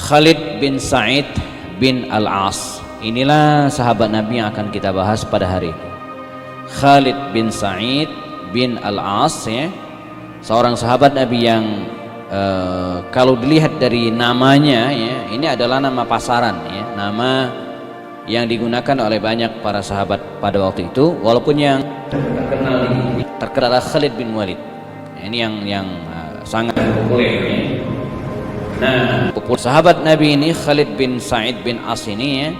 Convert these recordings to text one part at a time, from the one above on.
Khalid bin Sa'id bin Al-As. Inilah sahabat Nabi yang akan kita bahas pada hari ini. Khalid bin Sa'id bin Al-As, ya, seorang sahabat Nabi yang kalau dilihat dari namanya, ya, ini adalah nama pasaran, ya, nama yang digunakan oleh banyak para sahabat pada waktu itu, walaupun yang terkenal Khalid bin Walid. Ini yang sangat populer, ya. Nah, sahabat Nabi ini Khalid bin Sa'id bin As ini, ya,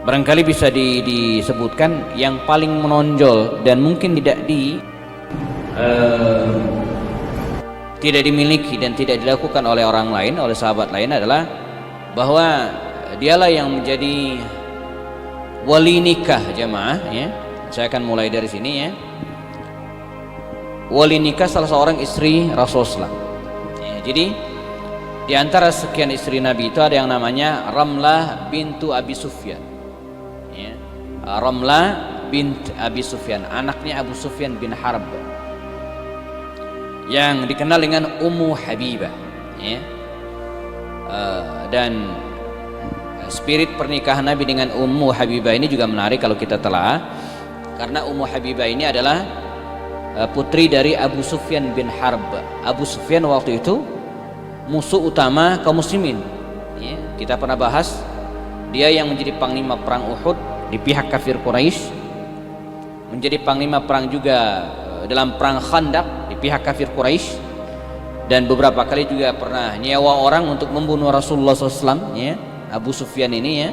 barangkali bisa disebutkan yang paling menonjol dan mungkin tidak dimiliki dan tidak dilakukan oleh orang lain, oleh sahabat lain, adalah bahwa dialah yang menjadi wali nikah jamaah, ya. Saya akan mulai dari sini, ya. Wali nikah salah seorang istri Rasulullah, ya. Jadi di antara sekian istri Nabi itu ada yang namanya Ramlah bintu Abi Sufyan, ya. Ramlah bint Abi Sufyan, anaknya Abu Sufyan bin Harb, yang dikenal dengan Ummu Habibah, ya. Dan spirit pernikahan Nabi dengan Ummu Habibah ini juga menarik kalau kita telah, karena Ummu Habibah ini adalah putri dari Abu Sufyan bin Harb. Abu Sufyan waktu itu musuh utama kaum muslimin, ya. Kita pernah bahas dia yang menjadi panglima perang Uhud di pihak kafir Quraisy, menjadi panglima perang juga dalam perang Khandaq di pihak kafir Quraisy, dan beberapa kali juga pernah nyewa orang untuk membunuh Rasulullah SAW, ya, Abu Sufyan ini, ya.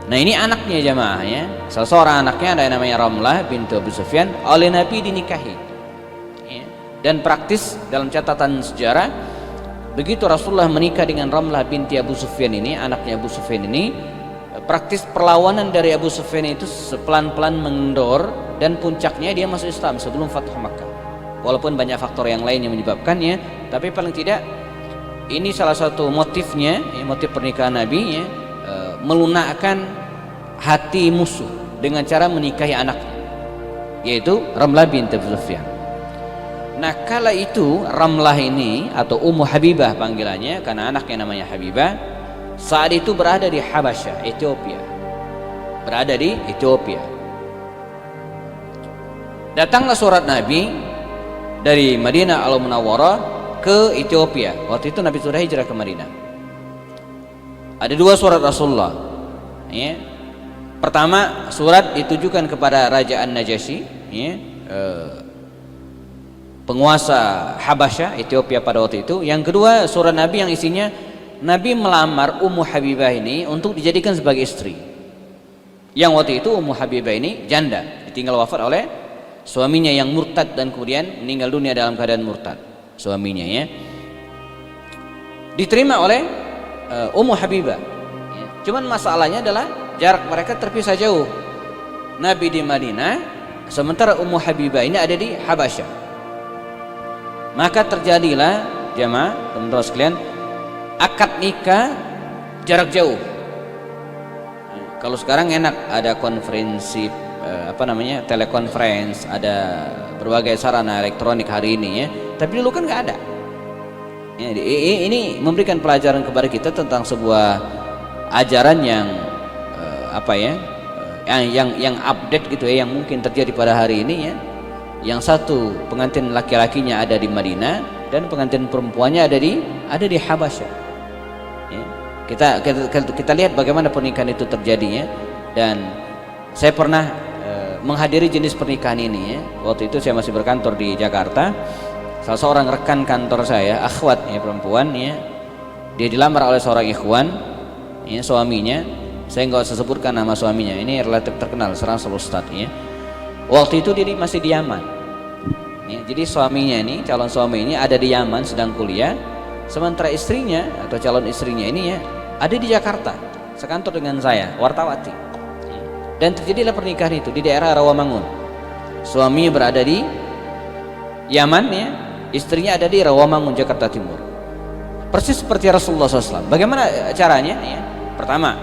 Nah, ini anaknya jamaah, ya. Salah seorang anaknya ada yang namanya Ramlah bintu Abu Sufyan, oleh Nabi dinikahi, ya. Dan praktis dalam catatan sejarah, begitu Rasulullah menikah dengan Ramlah binti Abu Sufyan ini, anaknya Abu Sufyan ini, praktis perlawanan dari Abu Sufyan itu pelan-pelan mengendor, dan puncaknya dia masuk Islam sebelum Fathu Makkah. Walaupun banyak faktor yang lain yang menyebabkannya, tapi paling tidak ini salah satu motifnya, ya, motif pernikahan Nabi, ya, melunakkan hati musuh dengan cara menikahi anaknya, yaitu Ramlah binti Abu Sufyan. Nah, kala itu Ramlah ini atau Ummu Habibah panggilannya, karena anaknya namanya Habibah, saat itu berada di Habasyah, Ethiopia. Berada di Ethiopia. Datanglah surat Nabi dari Madinah Al-Munawwarah ke Ethiopia. Waktu itu Nabi sudah hijrah ke Madinah. Ada dua surat Rasulullah, ya. Pertama, surat ditujukan kepada Raja An-Najasyi, ya, penguasa Habasyah, Ethiopia pada waktu itu. Yang kedua, surat Nabi yang isinya Nabi melamar Ummu Habibah ini untuk dijadikan sebagai istri. Yang waktu itu Ummu Habibah ini janda, ditinggal wafat oleh suaminya yang murtad, dan kemudian meninggal dunia dalam keadaan murtad suaminya, ya. Diterima oleh Ummu Habibah, ya. Cuman masalahnya adalah jarak mereka terpisah jauh. Nabi di Madinah, sementara Ummu Habibah ini ada di Habasyah. Maka terjadilah jamaah, teman-teman sekalian, akad nikah jarak jauh. Kalau sekarang enak, ada konferensi telekonferensi, ada berbagai sarana elektronik hari ini, ya. Tapi dulu kan nggak ada. Ya, ini memberikan pelajaran kepada kita tentang sebuah ajaran yang yang update gitu, ya, yang mungkin terjadi pada hari ini, ya. Yang satu pengantin laki-lakinya ada di Madinah dan pengantin perempuannya ada di Habasyah, ya. Kita lihat bagaimana pernikahan itu terjadi, ya. Dan saya pernah menghadiri jenis pernikahan ini, ya. Waktu itu saya masih berkantor di Jakarta. Salah seorang rekan kantor saya, akhwat, ya, perempuan, ya, dia dilamar oleh seorang ikhwan, ya, suaminya. Saya nggak usah sebutkan nama suaminya, ini relatif terkenal, seorang ustadz, ya. Waktu itu dia masih di Yaman, ya. Jadi suaminya ini, calon suami ini ada di Yaman sedang kuliah, sementara istrinya atau calon istrinya ini, ya, ada di Jakarta sekantor dengan saya, wartawati, ya. Dan terjadilah pernikahan itu di daerah Rawamangun. Suaminya berada di Yaman, ya, istrinya ada di Rawamangun, Jakarta Timur. Persis seperti Rasulullah SAW. Bagaimana caranya, ya? Pertama,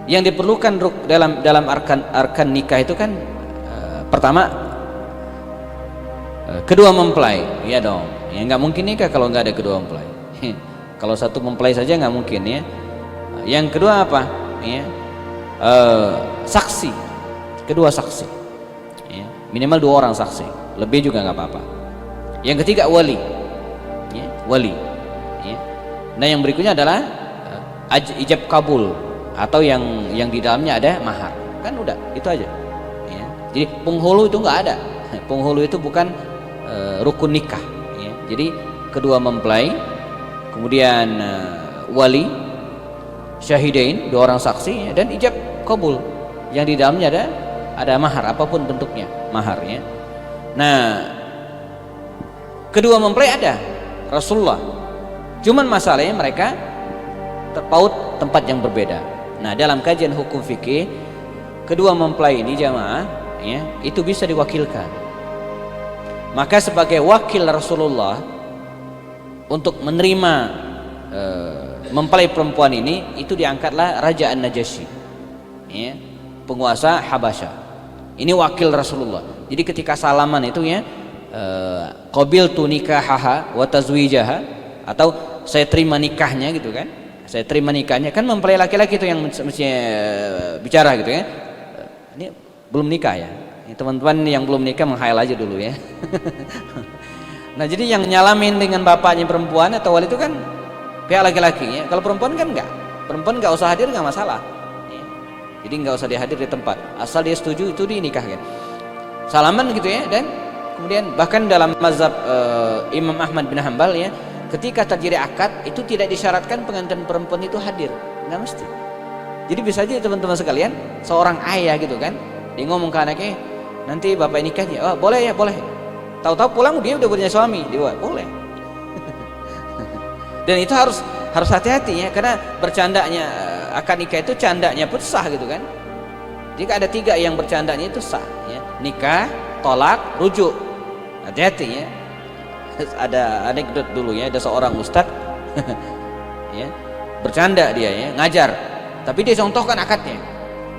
yang diperlukan dalam arkan nikah itu kan, pertama, kedua mempelai, ya dong, ya nggak mungkin nikah kalau nggak ada kedua mempelai. Kalau satu mempelai saja nggak mungkin ya. Yang kedua apa? Ya, saksi. Kedua saksi. Ya, minimal 2 orang saksi. Lebih juga nggak apa-apa. Yang ketiga wali. Ya, wali. Ya. Nah yang berikutnya adalah ijab kabul atau yang di dalamnya ada mahar. Kan udah itu aja. Ya. Jadi penghulu itu nggak ada. Penghulu itu bukan rukun nikah. Ya. Jadi kedua mempelai, kemudian wali, syahidain 2 orang saksi, dan ijab kabul yang di dalamnya ada mahar apapun bentuknya maharnya. Nah kedua mempelai ada Rasulullah, cuman masalahnya mereka terpaut tempat yang berbeda. Nah dalam kajian hukum fikih kedua mempelai ini jamaah ya, itu bisa diwakilkan. Maka sebagai wakil Rasulullah untuk menerima mempelai perempuan ini, itu diangkatlah Raja An-Najasyi ya, penguasa Habasyah. Ini wakil Rasulullah. Jadi ketika salaman itu ya, qabiltu nikahaha wa tazwijaha, atau saya terima nikahnya gitu kan. Saya terima nikahnya, kan mempelai laki-laki itu yang mesti bicara gitu ya. Ini belum nikah ya. Teman-teman yang belum nikah menghayal aja dulu ya. Nah jadi yang nyalamin dengan bapaknya perempuan atau wali itu kan pihak laki-laki ya. Kalau perempuan kan enggak, perempuan nggak usah hadir, nggak masalah ya. Jadi nggak usah dihadir di tempat, asal dia setuju itu dinikahkan, salaman gitu ya. Dan kemudian bahkan dalam mazhab Imam Ahmad bin Hanbal ya, ketika terjadi akad itu tidak disyaratkan pengantin perempuan itu hadir, nggak mesti. Jadi bisa aja teman-teman sekalian, seorang ayah gitu kan, dia ngomong ke anaknya, nanti bapak nikah ya, oh boleh ya boleh. Tahu-tahu pulang dia udah punya suami, dia boleh. Dan itu harus hati-hati ya, karena bercandanya akad nikah itu candanya pun sah gitu kan. Jika ada 3 yang bercandanya itu sah ya, nikah, tolak, rujuk. Hati-hati ya. Ada anekdot dulu ya, ada seorang ustadz ya, bercanda dia ya, ngajar, tapi dia contohkan akadnya,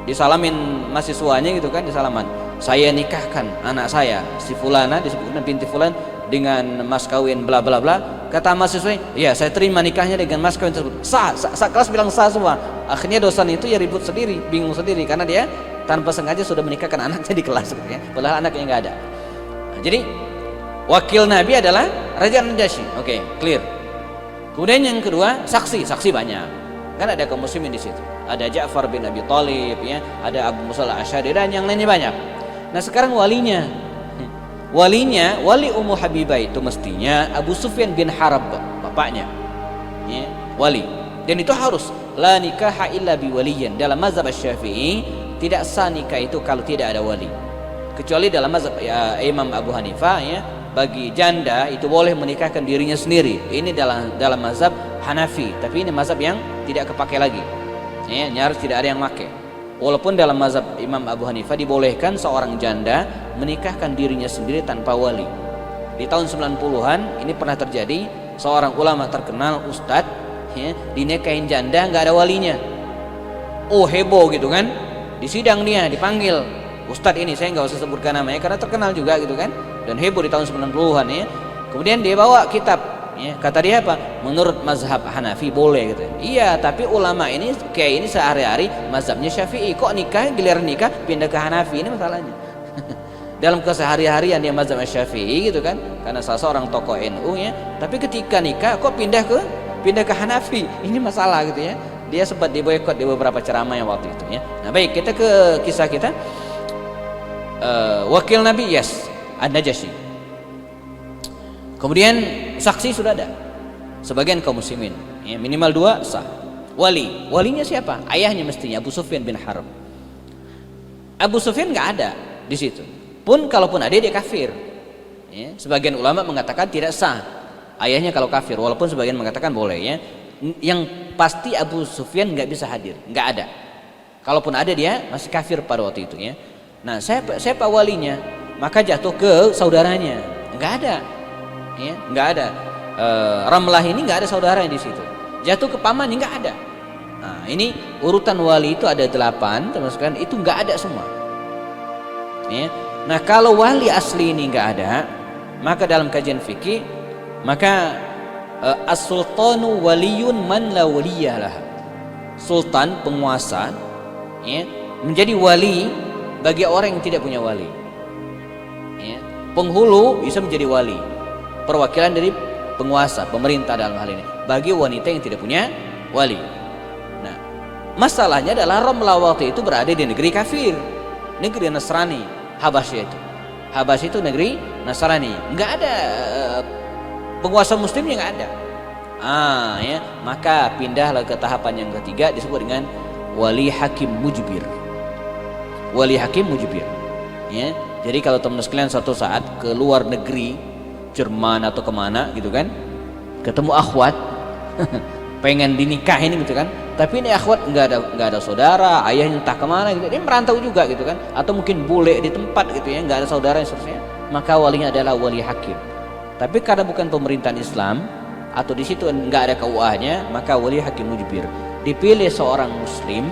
disalamin mahasiswanya gitu kan, disalaman, saya nikahkan anak saya si fulana, disebutkan binti fulan, dengan mas kawin bla bla bla. Kata mahasiswanya, ya saya terima nikahnya dengan mas kawin tersebut. Sah, kelas bilang sah semua. Akhirnya dosen itu ya ribut sendiri, bingung sendiri, karena dia tanpa sengaja sudah menikahkan anaknya di kelas gitu ya, padahal anaknya nggak ada. Nah, jadi wakil Nabi adalah Raja An-Najasyi. Oke, clear. Kemudian yang kedua, saksi banyak. Kan ada kaum muslimin di situ. Ada Ja'far bin Abi Thalib ya, ada Abu Musa al-Asy'ari dan yang lainnya banyak. Nah, sekarang walinya. Wali Ummu Habibah itu mestinya Abu Sufyan bin Harb, bapaknya. Ya, wali. Dan itu harus la nikaha illa biwaliyin. Dalam mazhab Asy-Syafi'i tidak sah nikah itu kalau tidak ada wali. Kecuali dalam mazhab Imam Abu Hanifah ya, bagi janda itu boleh menikahkan dirinya sendiri. Ini dalam mazhab Hanafi, tapi ini mazhab yang tidak kepakai lagi ya, nyaris tidak ada yang pakai. Walaupun dalam mazhab Imam Abu Hanifah dibolehkan seorang janda menikahkan dirinya sendiri tanpa wali. Di tahun 90-an ini pernah terjadi, seorang ulama terkenal, ustadz ya, dinikahin janda nggak ada walinya. Oh heboh gitu kan, di sidang dia dipanggil, ustadz ini saya nggak usah sebutkan namanya karena terkenal juga gitu kan, dan heboh di tahun 90-an ya. Kemudian dia bawa kitab ya, kata dia apa? Menurut mazhab Hanafi boleh gitu. Iya, tapi ulama ini kayak ini sehari-hari mazhabnya Syafi'i, kok nikah giliran nikah pindah ke Hanafi, ini masalahnya. Dalam kesehari-harian dia mazhab Syafi'i gitu kan, karena salah seorang tokoh NU ya, tapi ketika nikah kok pindah ke Hanafi, ini masalah gitu ya. Dia sempat diboikot di beberapa ceramah yang waktu itu ya. Nah baik, kita ke kisah kita. Wakil Nabi, yes, An-Najasyi. Kemudian saksi sudah ada, sebagian kaum muslimin ya, minimal 2 sah. Walinya siapa? Ayahnya mestinya Abu Sufyan bin Harb. Abu Sufyan nggak ada di situ. Pun kalaupun ada dia kafir. Ya, sebagian ulama mengatakan tidak sah ayahnya kalau kafir, walaupun sebagian mengatakan boleh ya. Yang pasti Abu Sufyan nggak bisa hadir, nggak ada. Kalaupun ada dia masih kafir pada waktu itu ya. Nah, siapa walinya? Maka jatuh ke saudaranya. Nggak ada. Ya, nggak ada. Ramlah ini nggak ada saudaranya di situ. Jatuh ke pamannya nggak ada. Nah, ini urutan wali itu ada 8, teman-teman, itu nggak ada semua. Ya. Nah, kalau wali asli ini nggak ada, maka dalam kajian fikih maka as-sultanu waliyun man la waliyalah. Sultan, penguasa, ya, menjadi wali bagi orang yang tidak punya wali. Ya. Penghulu bisa menjadi wali, perwakilan dari penguasa, pemerintah dalam hal ini, bagi wanita yang tidak punya wali. Nah, masalahnya adalah Ramlah waktu itu berada di negeri kafir, negeri Nasrani, Habasyah itu. Habasyah itu negeri Nasrani, nggak ada penguasa muslimnya, nggak ada. Ya, maka pindahlah ke tahapan yang ketiga, disebut dengan wali hakim mujbir. Wali hakim mujbir. Ya, jadi kalau teman sekalian suatu saat ke luar negeri, Jerman atau kemana gitu kan, ketemu akhwat, pengen dinikahin gitu kan, tapi ini akhwat nggak ada saudara, ayahnya entah kemana gitu, dia merantau juga gitu kan, atau mungkin bule di tempat gitu ya, nggak ada saudara dan seterusnya, maka walinya adalah wali hakim. Tapi karena bukan pemerintahan Islam atau di situ nggak ada KUA-nya, maka wali hakim mujbir. Dipilih seorang muslim,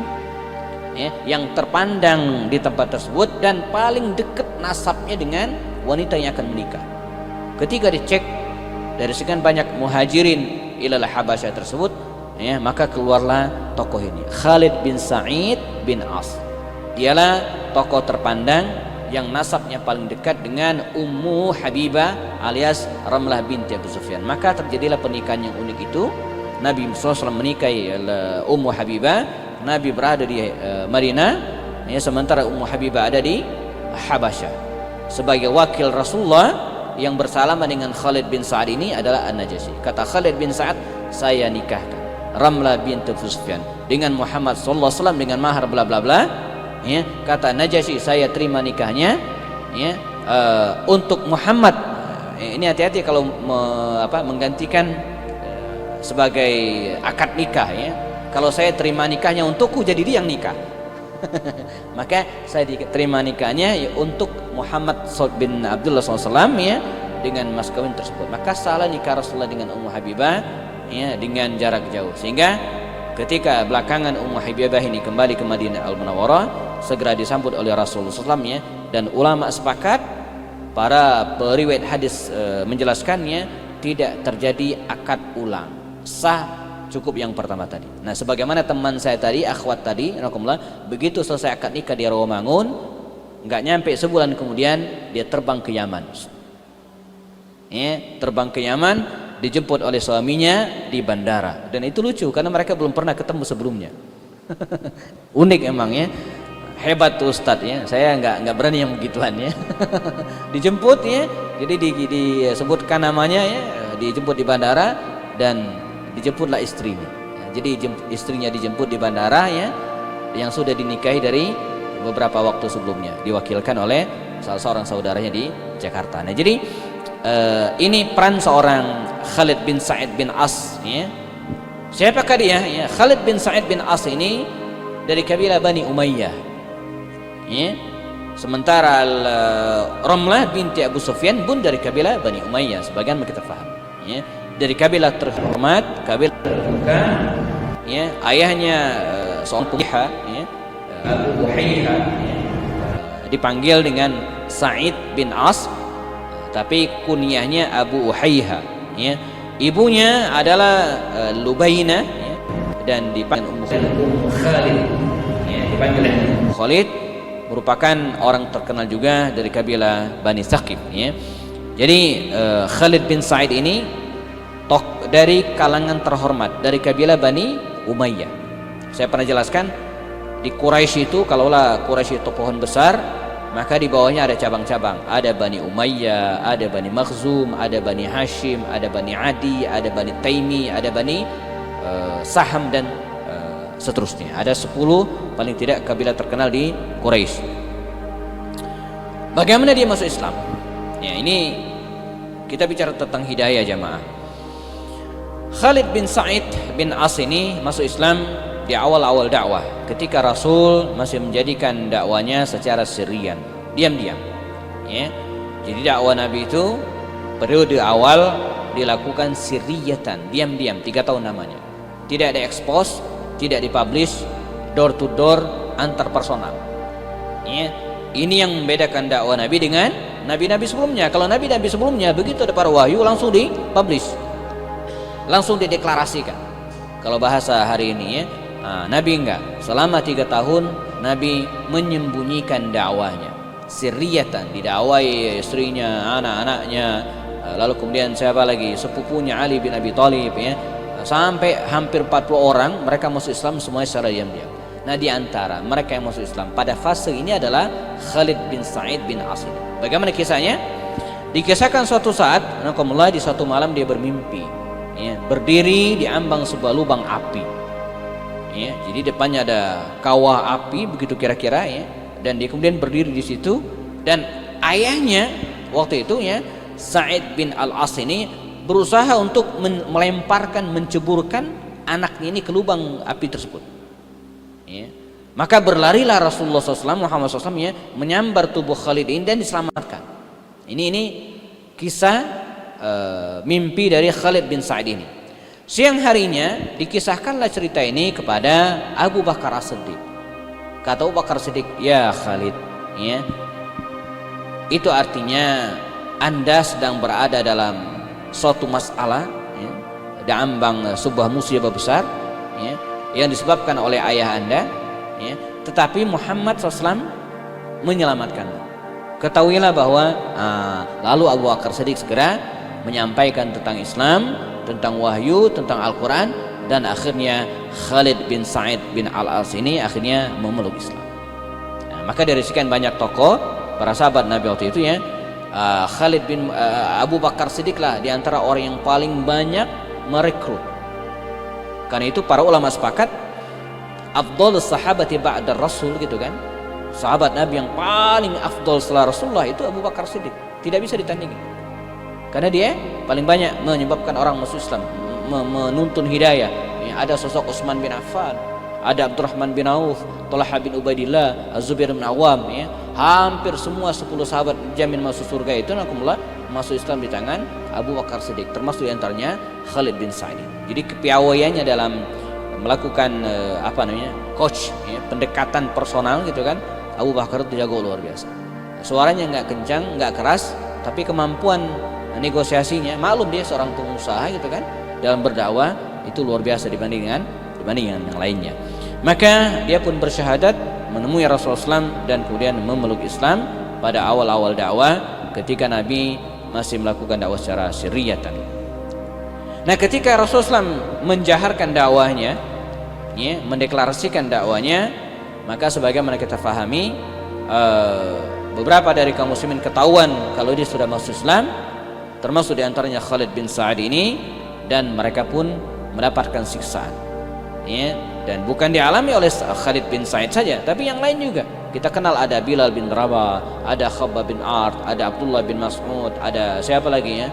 ya, yang terpandang di tempat tersebut dan paling dekat nasabnya dengan wanita yang akan menikah. Ketika dicek dari sekian banyak muhajirin ilal Habasyah tersebut, ya, maka keluarlah tokoh ini, Khalid bin Sa'id bin As. Dialah tokoh terpandang yang nasabnya paling dekat dengan Ummu Habibah alias Ramlah binti Abu Sufyan. Maka terjadilah pernikahan yang unik itu. Nabi SAW menikahi Ummu Habibah. Nabi berada di Madinah, ya, sementara Ummu Habibah ada di Habasyah. Sebagai wakil Rasulullah yang bersalaman dengan Khalid bin Sa'ad ini adalah An-Najasyi. Kata Khalid bin Sa'ad, saya nikahkan Ramlah binti Abu Sufyan dengan Muhammad sallallahu alaihi wasallam dengan mahar bla bla bla. Ya, kata Najasyi, saya terima nikahnya, ya, untuk Muhammad. Ini hati-hati kalau menggantikan sebagai akad nikah, ya. Kalau saya terima nikahnya untukku, jadi dia yang nikah. Maka saya terima nikahnya, ya, untuk Muhammad bin Abdullah SAW, ya, dengan mas kawin tersebut. Maka salah nikah Rasulullah dengan Ummu Habibah, ya, dengan jarak jauh, sehingga ketika belakangan Ummu Habibah ini kembali ke Madinah Al-Munawwarah, segera disambut oleh Rasulullah SAW, ya, dan ulama sepakat, para periwayat hadis menjelaskannya, tidak terjadi akad ulang, sah, cukup yang pertama tadi. Nah, sebagaimana teman saya tadi, akhwat tadi, begitu selesai akad nikah di Rawamangun, nggak nyampe sebulan kemudian dia terbang ke Yaman. Ya, terbang ke Yaman, dijemput oleh suaminya di bandara. Dan itu lucu karena mereka belum pernah ketemu sebelumnya. Unik emang, ya. Hebat tuh Ustadz, ya. Saya nggak berani yang begituan, ya. Dijemput, ya. Jadi disebutkan namanya, ya, dijemput di bandara dan dijemputlah istrinya. Ya, jadi istrinya dijemput di bandara, ya, yang sudah dinikahi dari beberapa waktu sebelumnya, diwakilkan oleh salah seorang saudaranya di Jakarta. Nah, jadi ini peran seorang Khalid bin Sa'id bin As, ya. Siapakah dia? Ya, Khalid bin Sa'id bin As ini dari kabilah Bani Umayyah. Ya. Sementara Ramlah binti Abu Sufyan pun dari kabilah Bani Umayyah, sebagian kita paham. Ya. Dari kabilah terhormat, kabilah terbuka, ya, ayahnya seorang pengusaha, ya, Abu Uhayha, ya, dipanggil dengan Sa'id bin As, tapi kunyahnya Abu Uhayha, ya. Ibunya adalah Lubaina, ya, dan dipanggil Ummu Khalid, ya, dipanggil Ummu Khalid, merupakan orang terkenal juga dari kabilah Bani Thaqif, ya. Jadi Khalid bin Sa'id ini dari kalangan terhormat dari kabilah Bani Umayyah. Saya pernah jelaskan di Quraisy itu, kalaulah Quraisy itu pohon besar, maka di bawahnya ada cabang-cabang. Ada Bani Umayyah, ada Bani Makhzum, ada Bani Hashim, ada Bani Adi, ada Bani Taimi, ada Bani Saham dan seterusnya. Ada 10 paling tidak kabilah terkenal di Quraisy. Bagaimana dia masuk Islam? Ya, ini kita bicara tentang hidayah, jamaah. Khalid bin Sa'id bin As ini masuk Islam di awal-awal dakwah, ketika Rasul masih menjadikan dakwanya secara sirian, diam-diam, ya. Jadi dakwah Nabi itu periode awal dilakukan siriyatan, diam-diam, 3 tahun namanya. Tidak ada expose, tidak dipublish, door to door, antar personal, ya. Ini yang membedakan dakwah Nabi dengan nabi-nabi sebelumnya. Kalau nabi-nabi sebelumnya begitu ada para wahyu langsung dipublish, langsung dideklarasikan. Kalau bahasa hari ini ya, Nabi enggak. Selama 3 tahun Nabi menyembunyikan dakwahnya, sirriyatan, didakwai istrinya, anak-anaknya, lalu kemudian siapa lagi, sepupunya Ali bin Abi Thalib ya, sampai hampir 40 orang mereka masuk Islam semuanya secara diam-diam. Nah, di antara mereka yang masuk Islam pada fase ini adalah Khalid bin Sa'id bin As. Bagaimana kisahnya? Dikisahkan suatu saat, di suatu malam dia bermimpi, ya, berdiri di ambang sebuah lubang api. Ya, jadi depannya ada kawah api begitu kira-kira ya, dan dia kemudian berdiri di situ, dan ayahnya waktu itu ya, Sa'id bin Al-As ini berusaha untuk melemparkan, menceburkan anaknya ini ke lubang api tersebut. Ya. Maka berlarilah Rasulullah SAW, Muhammad SAW ya, menyambar tubuh Khalid ini dan diselamatkan. Ini kisah mimpi dari Khalid bin Sa'id ini. Siang harinya dikisahkanlah cerita ini kepada Abu Bakar As-Siddiq. Kata Abu Bakar As-Siddiq, ya Khalid, ya, itu artinya Anda sedang berada dalam suatu masalah ya, di ambang sebuah musibah besar ya, yang disebabkan oleh ayah Anda ya, tetapi Muhammad SAW menyelamatkan. Ketahuilah bahwa lalu Abu Bakar Siddiq segera menyampaikan tentang Islam, tentang wahyu, tentang Al-Quran, dan akhirnya Khalid bin Sa'id bin Al-As ini akhirnya memeluk Islam. Nah, maka dari sekian banyak tokoh para sahabat Nabi waktu itu ya, Khalid bin Abu Bakar Siddiq lah di antara orang yang paling banyak merekrut. Karena itu para ulama sepakat afdhalus sahabati ba'da Rasul gitu kan. Sahabat Nabi yang paling afdal setelah Rasulullah itu Abu Bakar Siddiq, tidak bisa ditandingi. Karena dia paling banyak menyebabkan orang masuk Islam, menuntun hidayah. Ya, ada sosok Utsman bin Affan, ada Abdurrahman bin Auf, Talha bin Ubaidillah, Az-Zubair bin Awam ya. Hampir semua 10 sahabat jamin masuk surga itu masuk Islam di tangan Abu Bakar Siddiq, termasuk diantaranya Khalid bin Sa'id. Jadi kepiawaiannya dalam melakukan coach ya, pendekatan personal gitu kan, Abu Bakar itu jago luar biasa. Suaranya nggak kencang, nggak keras, tapi kemampuan negosiasinya, maklum dia seorang pengusaha gitu kan, dalam berdakwah itu luar biasa dibandingkan yang lainnya. Maka dia pun bersyahadat menemui Rasulullah SAW dan kemudian memeluk Islam pada awal-awal dakwah ketika Nabi masih melakukan dakwah secara sirriyatan. Nah, ketika Rasulullah SAW menjaharkan dakwahnya, ya, mendeklarasikan dakwahnya, maka sebagaimana kita fahami, beberapa dari kaum muslimin ketahuan kalau dia sudah masuk Islam, termasuk diantaranya Khalid bin Sa'id ini, dan mereka pun mendapatkan siksaan. Ya, dan bukan dialami oleh Khalid bin Sa'id saja, tapi yang lain juga. Kita kenal ada Bilal bin Rabah, ada Khabbab bin Art, ada Abdullah bin Mas'ud, ada siapa lagi ya?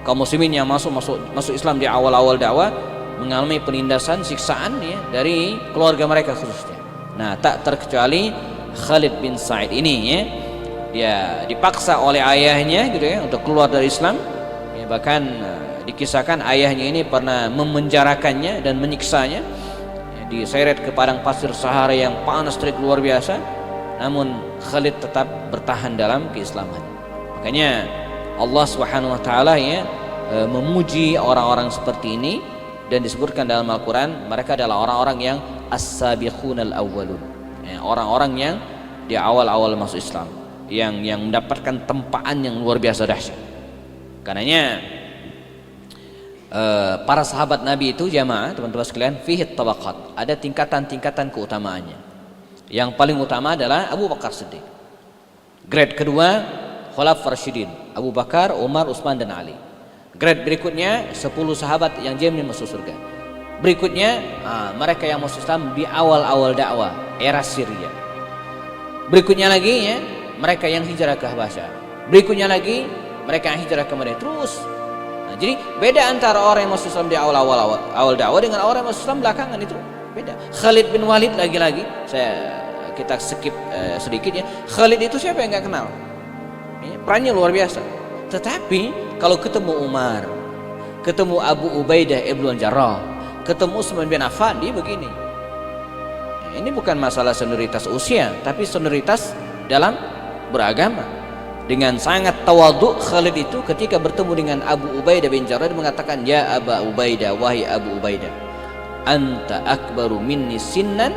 Kaum muslimin yang masuk Islam di awal-awal dakwah mengalami penindasan, siksaan ya, dari keluarga mereka khususnya. Nah, tak terkecuali Khalid bin Sa'id ini ya, dia dipaksa oleh ayahnya gitu ya untuk keluar dari Islam ya, bahkan dikisahkan ayahnya ini pernah memenjarakannya dan menyiksanya ya, diseret ke padang pasir Sahara yang panas terik luar biasa, namun Khalid tetap bertahan dalam keislaman. Makanya Allah Subhanahu wa taala ya memuji orang-orang seperti ini, dan disebutkan dalam Al-Quran mereka adalah orang-orang yang as-sabiqunal awwalun ya, orang-orang yang di awal-awal masuk Islam, yang mendapatkan tempaan yang luar biasa dahsyat. Karenanya para sahabat Nabi itu jamaah teman-teman sekalian, fihi tabaqat, ada tingkatan-tingkatan keutamaannya. Yang paling utama adalah Abu Bakar Siddiq. Grade kedua Khulafur Rasyidin, Abu Bakar, Umar, Utsman dan Ali. Grade berikutnya 10 sahabat yang jamin masuk surga. Berikutnya mereka yang masuk Islam di awal-awal dakwah era Syria. Berikutnya lagi ya, mereka yang hijrah ke Habasyah. Berikutnya lagi mereka yang hijrah ke Madinah. Terus. Nah, jadi beda antara orang yang masuk Islam di awal dakwah dengan orang yang masuk Islam belakangan, itu beda. Khalid bin Walid lagi-lagi kita skip sedikit ya. Khalid itu siapa yang nggak kenal? Ya, perannya luar biasa. Tetapi kalau ketemu Umar, ketemu Abu Ubaidah ibn Jarrah, ketemu Utsman bin Affan, dia begini. Ini bukan masalah senioritas usia, tapi senioritas dalam beragama. dengan sangat tawadhu Khalid itu ketika bertemu dengan Abu Ubaidah bin Jarrah mengatakan, ya Aba Ubaidah, wahai Abu Ubaidah, anta akbaru minni sinnan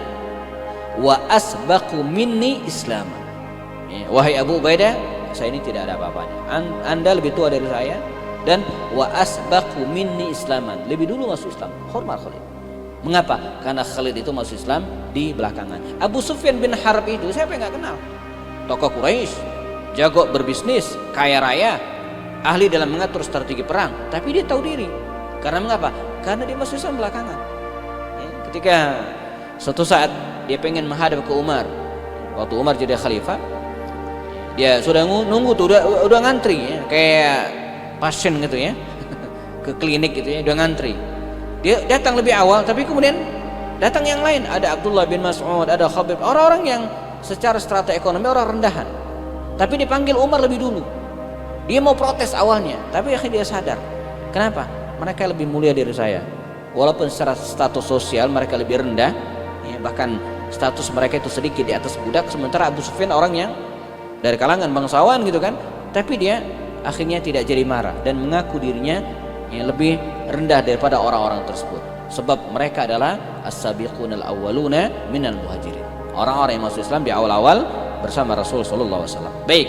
wa asbaqu minni islaman. Wahai Abu Ubaidah, saya ini tidak ada apa-apanya, anda lebih tua dari saya, dan wa asbaqu minni islaman, lebih dulu masuk Islam. Hormat Khalid. Mengapa? Karena Khalid itu masuk Islam di belakangan. Abu Sufyan bin Harb itu siapa yang nggak kenal? Tokoh Quraisy, jago berbisnis, kaya raya, ahli dalam mengatur strategi perang. Tapi dia tahu diri. Karena mengapa? Karena dia masuk Islam belakangan. Ketika suatu saat dia pengen menghadap ke Umar, waktu Umar jadi khalifah, dia sudah nunggu tuh, udah ngantri ya, kayak pasien gitu ya, ke klinik gitu ya, udah ngantri. Dia datang lebih awal, tapi kemudian datang yang lain, ada Abdullah bin Mas'ud, ada Khabib, orang-orang yang secara strata ekonomi orang rendahan. Tapi dipanggil Umar lebih dulu. Dia mau protes awalnya, tapi akhirnya dia sadar. Kenapa? Mereka lebih mulia dari saya. Walaupun secara status sosial mereka lebih rendah, ya, bahkan status mereka itu sedikit di atas budak, sementara Abu Sufyan orang yang dari kalangan bangsawan gitu kan. Tapi dia akhirnya tidak jadi marah dan mengaku dirinya yang lebih rendah daripada orang-orang tersebut, sebab mereka adalah as-sabiqunal awwaluna minal muhajirin, orang-orang yang masuk Islam di awal-awal bersama Rasul sallallahu alaihi wasallam. Baik.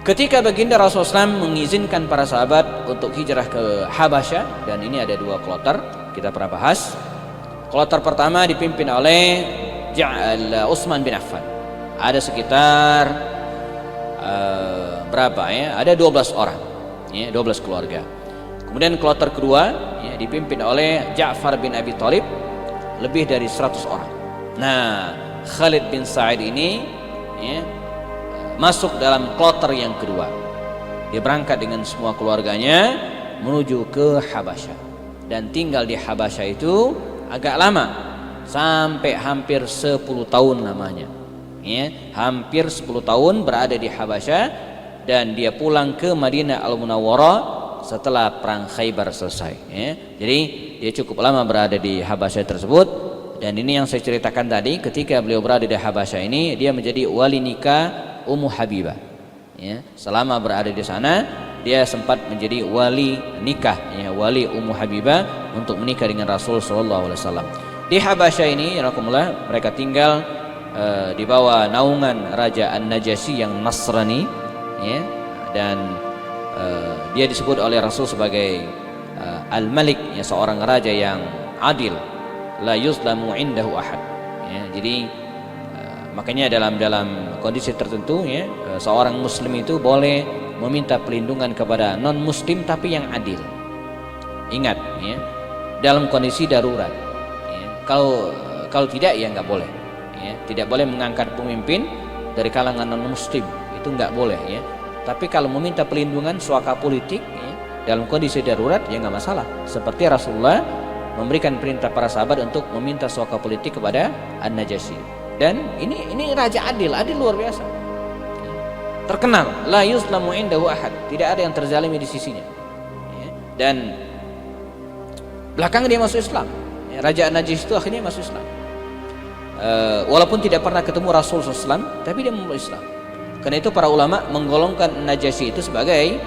Ketika baginda Rasulullah SAW mengizinkan para sahabat untuk hijrah ke Habasyah, dan ini ada dua kloter, kita pernah bahas. Kloter pertama dipimpin oleh Utsman bin Affan. Ada sekitar berapa ya? Ada 12 orang, ya, 12 keluarga. Kemudian kloter kedua ya, dipimpin oleh Ja'far bin Abi Thalib, lebih dari 100 orang. Nah, Khalid bin Sa'id ini ya, masuk dalam kloter yang kedua. Dia berangkat dengan semua keluarganya menuju ke Habasyah, dan tinggal di Habasyah itu agak lama, sampai hampir 10 tahun namanya ya, hampir 10 tahun berada di Habasyah, dan dia pulang ke Madinah Al-Munawwarah setelah perang Khaybar selesai ya. Jadi dia cukup lama berada di Habasyah tersebut, dan ini yang saya ceritakan tadi, ketika beliau berada di Habasyah ini dia menjadi wali nikah Ummu Habibah ya. Selama berada di sana dia sempat menjadi wali nikah ya, wali Ummu Habibah untuk menikah dengan Rasul sallallahu alaihi wasallam. Di Habasyah ini rahimakumullah, mereka tinggal di bawah naungan Raja An-Najasyi yang Nasrani ya, dan dia disebut oleh Rasul sebagai Al-Malik ya, seorang raja yang adil, la yuzlamu indahu ahad ya. Jadi makanya dalam kondisi tertentu ya, seorang muslim itu boleh meminta perlindungan kepada non muslim tapi yang adil. Ingat ya, dalam kondisi darurat ya. Kalau tidak ya nggak boleh ya. Tidak boleh mengangkat pemimpin dari kalangan non muslim, itu nggak boleh ya. Tapi kalau meminta perlindungan suaka politik ya, dalam kondisi darurat ya nggak masalah. Seperti Rasulullah memberikan perintah para sahabat untuk meminta suaka politik kepada An-Najasyi. Dan ini raja adil luar biasa. Terkenal, la yuzlamu indahu ahad, tidak ada yang terzalimi di sisinya. Ya, dan belakangan dia masuk Islam. Ya, Raja An-Najasyi itu akhirnya masuk Islam. Walaupun tidak pernah ketemu Rasul SAW, tapi dia masuk Islam. Karena itu para ulama menggolongkan Najasyi itu sebagai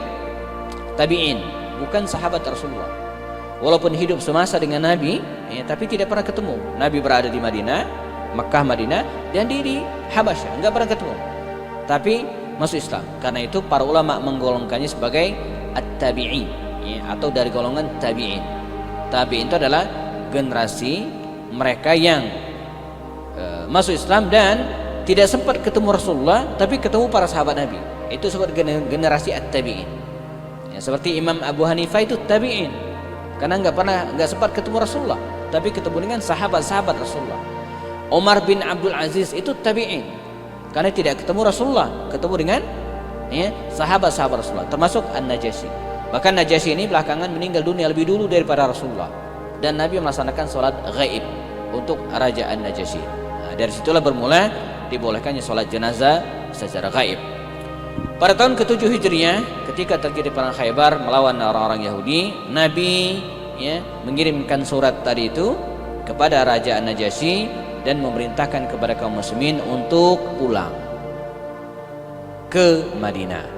tabi'in, bukan sahabat Rasulullah. Walaupun hidup semasa dengan Nabi ya, tapi tidak pernah ketemu. Nabi berada di Madinah, Makkah, Madinah, dan di Habasyah, enggak pernah ketemu, tapi masuk Islam. Karena itu para ulama menggolongkannya sebagai at-tabi'in ya, atau dari golongan tabi'in. Tabi'in itu adalah generasi mereka yang masuk Islam dan tidak sempat ketemu Rasulullah, tapi ketemu para sahabat Nabi. Itu disebut generasi at-tabi'in ya, seperti Imam Abu Hanifah itu tabi'in, karena nggak sempat ketemu Rasulullah, tapi ketemu dengan sahabat-sahabat Rasulullah. Umar bin Abdul Aziz itu tabi'in, karena tidak ketemu Rasulullah, ketemu dengan ya, sahabat-sahabat Rasulullah, termasuk An-Najasyi. Bahkan Najasyi ini belakangan meninggal dunia lebih dulu daripada Rasulullah, dan Nabi melaksanakan sholat ghaib untuk Raja An-Najasyi. Nah, dari situlah bermula dibolehkannya sholat jenazah secara gaib. Pada tahun ke-7 Hijriah, ketika terjadi perang Khaybar melawan orang-orang Yahudi, Nabi ya, mengirimkan surat tadi itu kepada Raja An-Najasyi dan memerintahkan kepada kaum muslimin untuk pulang. ke Madinah.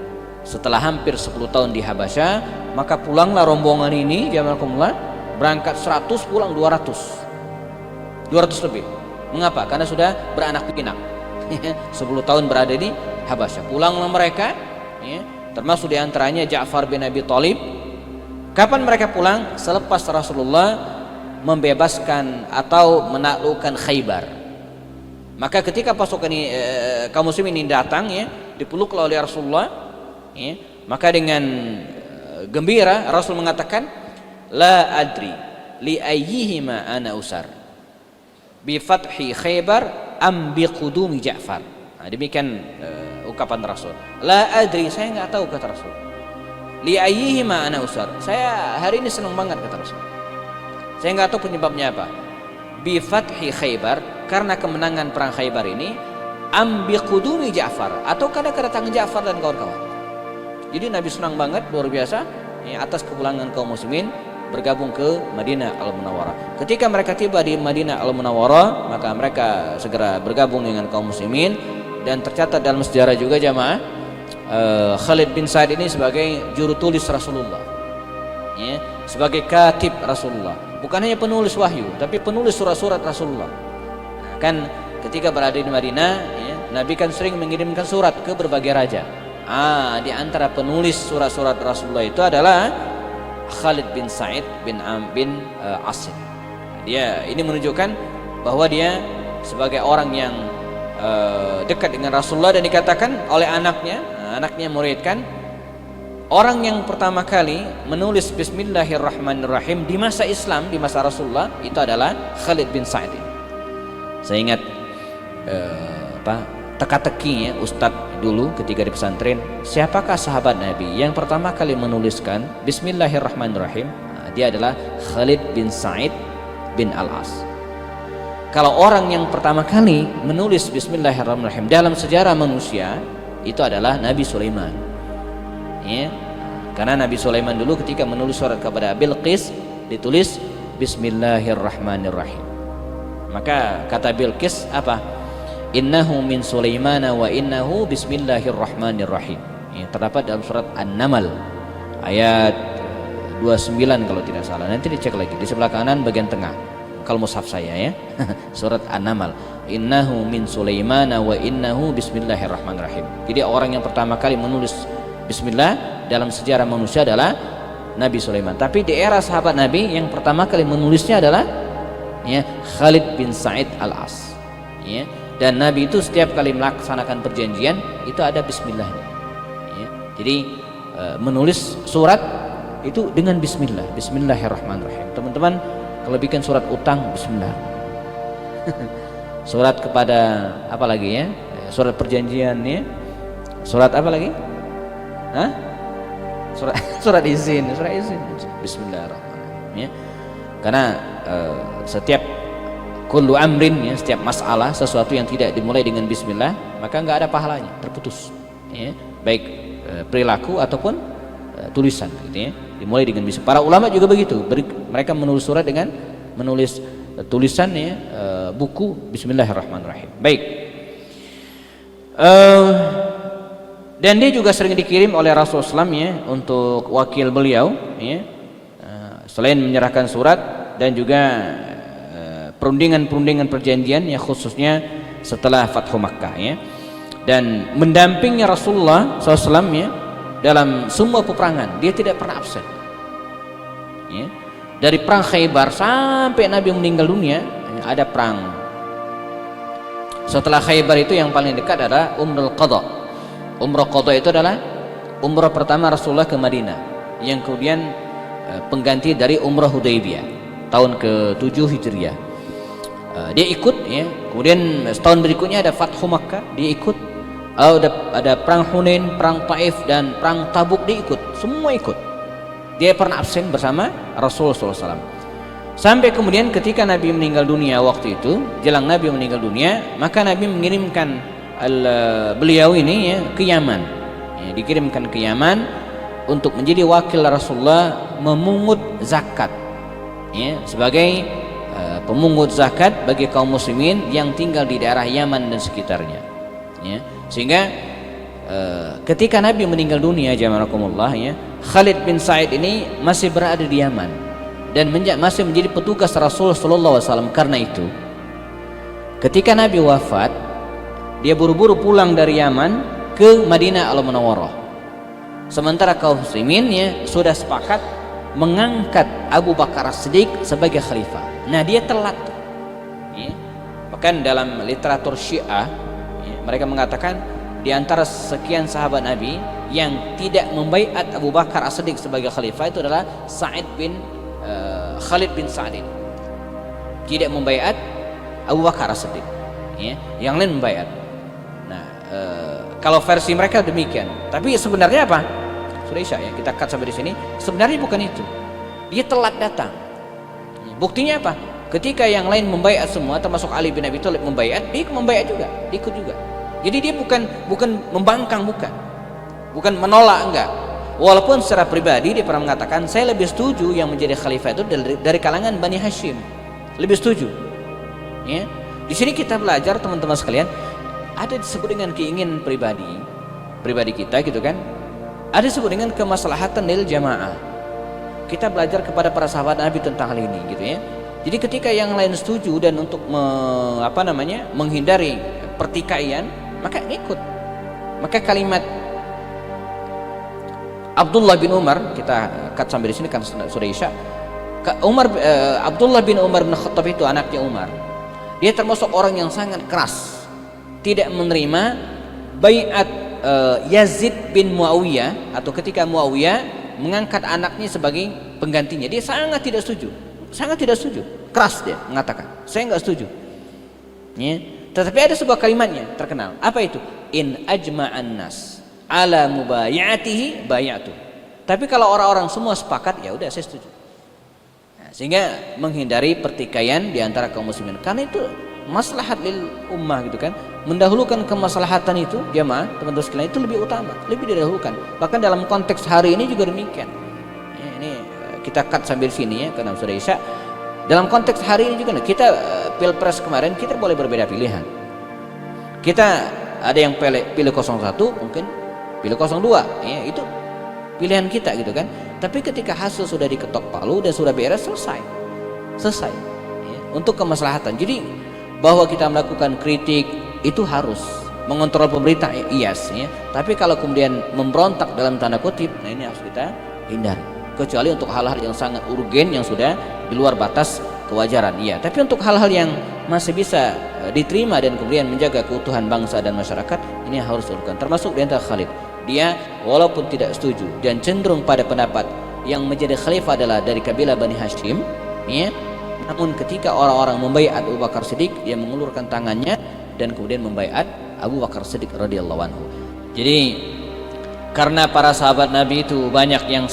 Setelah hampir 10 tahun di Habasyah, maka pulanglah rombongan ini, jamaahkumullah, berangkat 100 pulang 200 lebih. Mengapa? Karena sudah beranak pinak. 10 tahun berada di Habasyah. Pulanglah mereka, ya, termasuk diantaranya Ja'far bin Abi Thalib. Kapan mereka pulang? Selepas Rasulullah membebaskan atau menaklukkan Khaybar. Maka ketika pasukan kaum muslimin ini datang, ya, dipeluklah oleh Rasulullah, ya, maka dengan gembira Rasul mengatakan, la adri li ayyihima ana usar, bi fathi Khaybar am bi qudumi Ja'far. Nah, demikian ucapan Rasul. La adri, saya nggak tahu, kata Rasul. Li ayyihima ana usar, saya hari ini senang banget, kata Rasul. Saya nggak tahu penyebabnya apa. Bi fathi Khaybar, karena kemenangan perang Khaybar ini, am bi qudumi Ja'far, atau karena kedatangan Ja'far dan kawan-kawan. Jadi Nabi senang banget, luar biasa, ya, atas kepulangan kaum muslimin bergabung ke Madinah Al-Munawwarah. Ketika mereka tiba di Madinah Al-Munawwarah, maka mereka segera bergabung dengan kaum muslimin. Dan tercatat dalam sejarah juga jamaah, Khalid bin Sa'id ini sebagai juru tulis Rasulullah, ya, sebagai katib Rasulullah, bukan hanya penulis wahyu, tapi penulis surat-surat Rasulullah. Kan ketika berada di Madinah, ya, Nabi kan sering mengirimkan surat ke berbagai raja. Di antara penulis surat-surat Rasulullah itu adalah Khalid bin Sa'id bin Asim. Dia ini menunjukkan bahwa dia sebagai orang yang dekat dengan Rasulullah, dan dikatakan oleh anaknya muridkan, orang yang pertama kali menulis Bismillahirrahmanirrahim di masa Islam, di masa Rasulullah, itu adalah Khalid bin Sa'id. Saya ingat teka-teki, ya, Ustadz dulu ketika di pesantren, siapakah sahabat Nabi yang pertama kali menuliskan Bismillahirrahmanirrahim? Dia adalah Khalid bin Sa'id bin Al-As. Kalau orang yang pertama kali menulis Bismillahirrahmanirrahim dalam sejarah manusia, itu adalah Nabi Sulaiman, ya. Karena Nabi Sulaiman dulu ketika menulis surat kepada Bilqis, ditulis Bismillahirrahmanirrahim. Maka kata Bilqis apa? Innahu min Sulaimana wa innahu bismillahirrahmanirrahim. Ya, terdapat dalam surat An-Naml ayat 29 kalau tidak salah. Nanti dicek lagi di sebelah kanan bagian tengah kalau mushaf saya, ya. Surat An-Naml. Innahu min Sulaimana wa innahu bismillahirrahmanirrahim. Jadi orang yang pertama kali menulis bismillah dalam sejarah manusia adalah Nabi Sulaiman. Tapi di era sahabat Nabi yang pertama kali menulisnya adalah, ya, Khalid bin Sa'id Al-As, ya. Dan Nabi itu setiap kali melaksanakan perjanjian itu ada bismillahnya, ya. Jadi menulis surat itu dengan bismillah, bismillahirrahmanirrahim. Teman-teman, kalau bikin surat utang, bismillah. Surat kepada apa lagi, ya? Surat perjanjian, ya. Surat apa lagi? Hah? Surat izin, bismillahirrahmanirrahim, ya. Karena setiap kullu amrin, ya, setiap masalah, sesuatu yang tidak dimulai dengan bismillah, maka enggak ada pahalanya, terputus, ya. Baik perilaku ataupun tulisan, gitu, ya. Dimulai dengan bismillah. Para ulama juga begitu, mereka menulis surat dengan menulis tulisan, ya, buku bismillahirrahmanirrahim. Baik. Dan dia juga sering dikirim oleh Rasulullah SAW, ya, untuk wakil beliau, ya, selain menyerahkan surat dan juga perundingan perjanjian, ya, khususnya setelah Fathu Makkah, ya, dan mendampingi Rasulullah SAW, ya, dalam semua peperangan. Dia tidak pernah absen, ya. Dari perang Khaybar sampai Nabi meninggal dunia, ya, ada perang. Setelah Khaybar itu yang paling dekat adalah Umrah Qadha. Umrah Qadha itu adalah umrah pertama Rasulullah ke Madinah, yang kemudian pengganti dari Umrah Hudaybiyah tahun ke-7 Hijriah. Dia ikut, ya. Kemudian setahun berikutnya ada Fathu Makkah, dia ikut. Ada perang Hunain, perang Taif, dan perang Tabuk, dia ikut. Semua ikut. Dia pernah absen bersama Rasulullah SAW. Sampai kemudian ketika Nabi meninggal dunia waktu itu, jelang Nabi meninggal dunia, maka Nabi mengirimkan beliau ini, ya, ke Yaman, ya, dikirimkan ke Yaman untuk menjadi wakil Rasulullah memungut zakat, ya, sebagai pemungut zakat bagi kaum muslimin yang tinggal di daerah Yaman dan sekitarnya, ya. Sehingga ketika Nabi meninggal dunia jamaah ya, Khalid bin Sa'id ini masih berada di Yaman dan masih menjadi petugas Rasul sallallahu alaihi wasallam. Karena itu ketika Nabi wafat, dia buru-buru pulang dari Yaman ke Madinah Al-Munawwarah. Sementara kaum muslimin ya sudah sepakat mengangkat Abu Bakar As-Siddiq sebagai khalifah. Nah, dia telat ya. Bahkan dalam literatur Syiah ya, mereka mengatakan di antara sekian sahabat Nabi yang tidak membaiat Abu Bakar As-Siddiq sebagai khalifah itu adalah Khalid bin Sa'id. Tidak membaiat Abu Bakar As-Siddiq ya, yang lain membaiat. Nah, kalau versi mereka demikian, tapi sebenarnya apa? Sudah Isya ya, kita cut sampai di sini. Sebenarnya bukan itu. Dia telat datang. Buktinya apa? Ketika yang lain membaiat semua, termasuk Ali bin Abi Thalib membaiat, dia membaiat juga, ikut juga. Jadi dia bukan membangkang, bukan menolak, enggak. Walaupun secara pribadi dia pernah mengatakan, saya lebih setuju yang menjadi khalifah itu dari kalangan Bani Hashim, lebih setuju. Ya, di sini kita belajar teman-teman sekalian, ada disebut dengan keinginan pribadi kita gitu kan, ada disebut dengan kemaslahatan lil jamaah. Kita belajar kepada para sahabat Nabi tentang hal ini gitu ya. Jadi ketika yang lain setuju dan untuk menghindari pertikaian, maka ikut. Maka kalimat Abdullah bin Umar, kita cut sampai di sini kan sudah Isya. Abdullah bin Umar bin Khattab itu anaknya Umar. Dia termasuk orang yang sangat keras, tidak menerima baiat Yazid bin Muawiyah, atau ketika Muawiyah mengangkat anaknya sebagai penggantinya, dia sangat tidak setuju, keras dia mengatakan, saya nggak setuju. Ya. Tetapi ada sebuah kalimatnya terkenal, apa itu? In ajma'an nas ala mubayatihi bayatu. Tapi kalau orang-orang semua sepakat, ya udah saya setuju. Nah, sehingga menghindari pertikaian di antara kaum muslimin, karena itu maslahat lil ummah gitu kan. Mendahulukan kemaslahatan itu jamaah teman-teman sekalian itu lebih utama, lebih didahulukan. Bahkan dalam konteks hari ini juga demikian. Ya, ini kita cut sambil sini ya karena sudah Isya. Dalam konteks hari ini juga kita pilpres kemarin kita boleh berbeda pilihan. Kita ada yang pilih 01, mungkin pilih 02, ya itu pilihan kita gitu kan. Tapi ketika hasil sudah diketok palu dan sudah beres, selesai ya, untuk kemaslahatan. Jadi bahwa kita melakukan kritik itu harus mengontrol pemerintah, yes ya. Tapi kalau kemudian memberontak dalam tanda kutip, nah ini harus kita hindari. Kecuali untuk hal-hal yang sangat urgen yang sudah di luar batas kewajaran, iya. Tapi untuk hal-hal yang masih bisa diterima dan kemudian menjaga keutuhan bangsa dan masyarakat, ini harus dilakukan. Termasuk di antara Khalid, dia walaupun tidak setuju dan cenderung pada pendapat yang menjadi khalifah adalah dari kabilah Bani Hashim, ya. Namun ketika orang-orang membaiat Abu Bakar Siddiq, dia mengulurkan tangannya dan kemudian membaiat Abu Bakar Siddiq radhiyallahu anhu. Jadi karena para sahabat Nabi itu banyak yang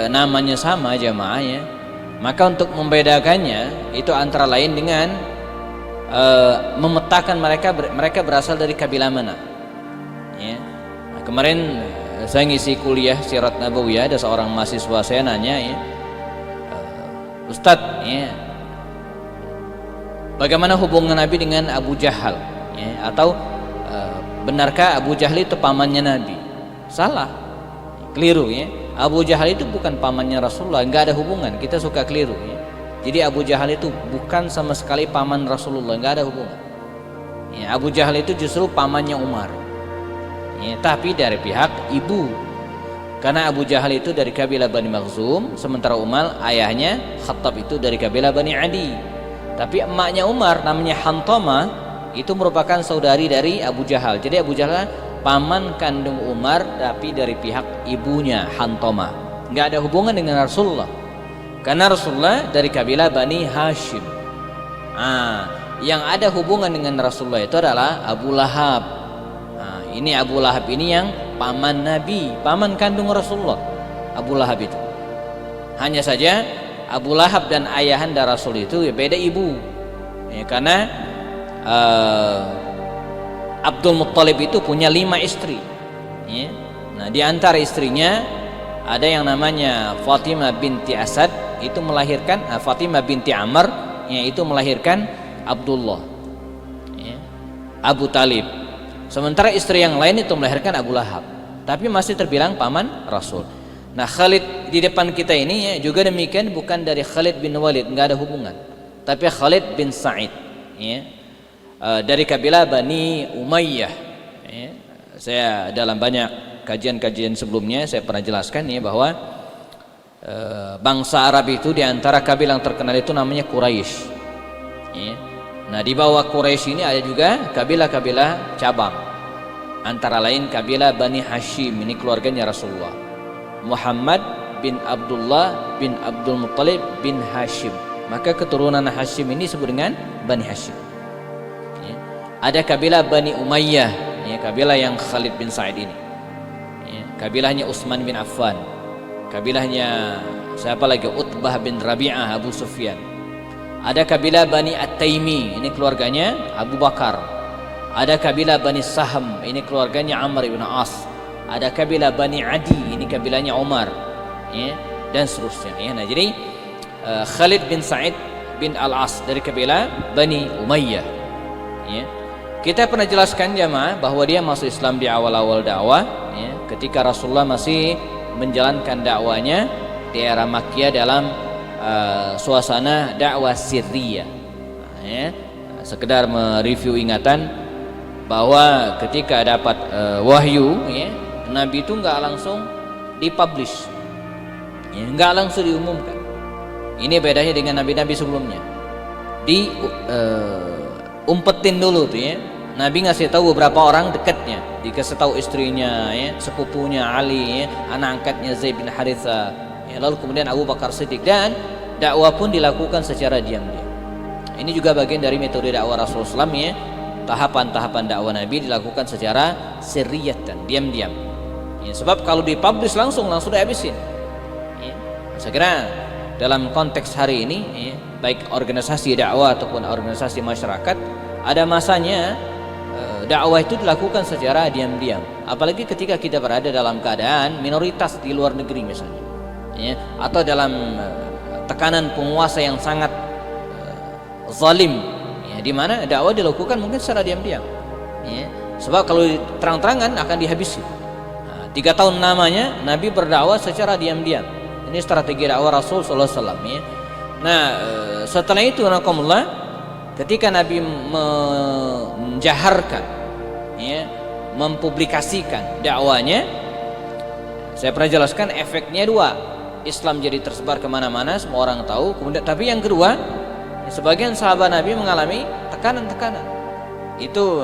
namanya sama jamaahnya, maka untuk membedakannya itu antara lain dengan memetakan mereka berasal dari kabilah mana. Ya. Nah, kemarin saya ngisi kuliah Sirat Nabawiyah, ada seorang mahasiswa saya nanya, ya, Ustadz, ya, bagaimana hubungan Nabi dengan Abu Jahal? Ya, atau benarkah Abu Jahal itu pamannya Nabi? Salah, keliru ya. Abu Jahal itu bukan pamannya Rasulullah, nggak ada hubungan. Kita suka keliru ya. Jadi Abu Jahal itu bukan sama sekali paman Rasulullah, nggak ada hubungan. Ya, Abu Jahal itu justru pamannya Umar. Ya, tapi dari pihak ibu. Karena Abu Jahal itu dari kabilah Bani Makhzum, sementara Umar ayahnya Khattab itu dari kabilah Bani Adi. Tapi emaknya Umar namanya Hantamah itu merupakan saudari dari Abu Jahal. Jadi Abu Jahal paman kandung Umar tapi dari pihak ibunya Hantamah. Nggak ada hubungan dengan Rasulullah. Karena Rasulullah dari kabilah Bani Hashim. Yang ada hubungan dengan Rasulullah itu adalah Abu Lahab. Ini Abu Lahab ini yang paman Nabi, paman kandung Rasulullah, Abu Lahab itu. Hanya saja Abu Lahab dan ayahanda Rasul itu ya beda ibu, ya, karena Abdul Muttalib itu punya 5 istri, ya. Nah di antara istrinya ada yang namanya Fatimah binti Asad, itu melahirkan Fatimah binti Amr, ya, itu melahirkan Abdullah, ya. Abu Talib. Sementara istri yang lain itu melahirkan Abu Lahab, tapi masih terbilang paman Rasul. Nah, Khalid di depan kita ini ya, juga demikian, bukan dari Khalid bin Walid, nggak ada hubungan, tapi Khalid bin Sa'id ya, dari kabilah Bani Umayyah ya. Saya dalam banyak kajian-kajian sebelumnya saya pernah jelaskan ya bahwa bangsa Arab itu diantara kabilah yang terkenal itu namanya Quraisy ya. Nah, di bawah Quraisy ini ada juga kabilah-kabilah cabang, antara lain kabilah Bani Hashim, ini keluarganya Rasulullah, Muhammad bin Abdullah bin Abdul Muttalib bin Hashim. Maka keturunan Hashim ini disebut dengan Bani Hashim ya. Ada kabilah Bani Umayyah ya, kabilah yang Khalid bin Sa'id ini ya. Kabilahnya Utsman bin Affan, kabilahnya siapa lagi, Utbah bin Rabi'ah, Abu Sufyan. Ada kabilah Bani At-Taimi, ini keluarganya Abu Bakar. Ada kabilah Bani Saham, ini keluarganya Amr bin As. Ada kabilah Bani Adi, ini kabilahnya Umar ya, dan seterusnya ya. Nah, jadi Khalid bin Sa'id bin Al-As dari kabilah Bani Umayyah ya. Kita pernah jelaskan jamaah bahwa dia masuk Islam di awal-awal dakwah ya, ketika Rasulullah masih menjalankan dakwanya di era Makkiyah dalam suasana dakwah sirriyah ya. Sekedar mereview ingatan bahwa ketika dapat wahyu ya, Nabi itu nggak langsung dipublish ya, nggak langsung diumumkan. Ini bedanya dengan nabi-nabi sebelumnya, umpetin dulu tuh ya. Nabi ngasih tahu beberapa orang dekatnya, dikasih tahu istrinya ya, sepupunya Ali ya, anak angkatnya Zaid bin Haritha ya, lalu kemudian Abu Bakar Siddiq, dan dakwah pun dilakukan secara diam-diam. Ini juga bagian dari metode dakwah Rasulullah SAW ya. Tahapan-tahapan dakwah Nabi dilakukan secara sirriyatan, diam-diam ya, sebab kalau dipublish langsung dihabisin ya. Saya kira dalam konteks hari ini ya, baik organisasi dakwah ataupun organisasi masyarakat, ada masanya dakwah itu dilakukan secara diam-diam, apalagi ketika kita berada dalam keadaan minoritas di luar negeri misalnya ya, atau dalam tekanan penguasa yang sangat zalim ya, di mana dakwah dilakukan mungkin secara diam-diam ya. Sebab kalau terang-terangan akan dihabisi. 3 tahun namanya Nabi berdakwah secara diam-diam. Ini strategi dakwah Rasul sallallahu alaihi wasallam ya. Nah, setelah itu nakumullah, ketika Nabi menjaharkan ya, mempublikasikan dakwanya, saya pernah jelaskan efeknya 2. Islam jadi tersebar kemana-mana, semua orang tahu. Kemudian tapi yang kedua, sebagian sahabat Nabi mengalami tekanan-tekanan. Itu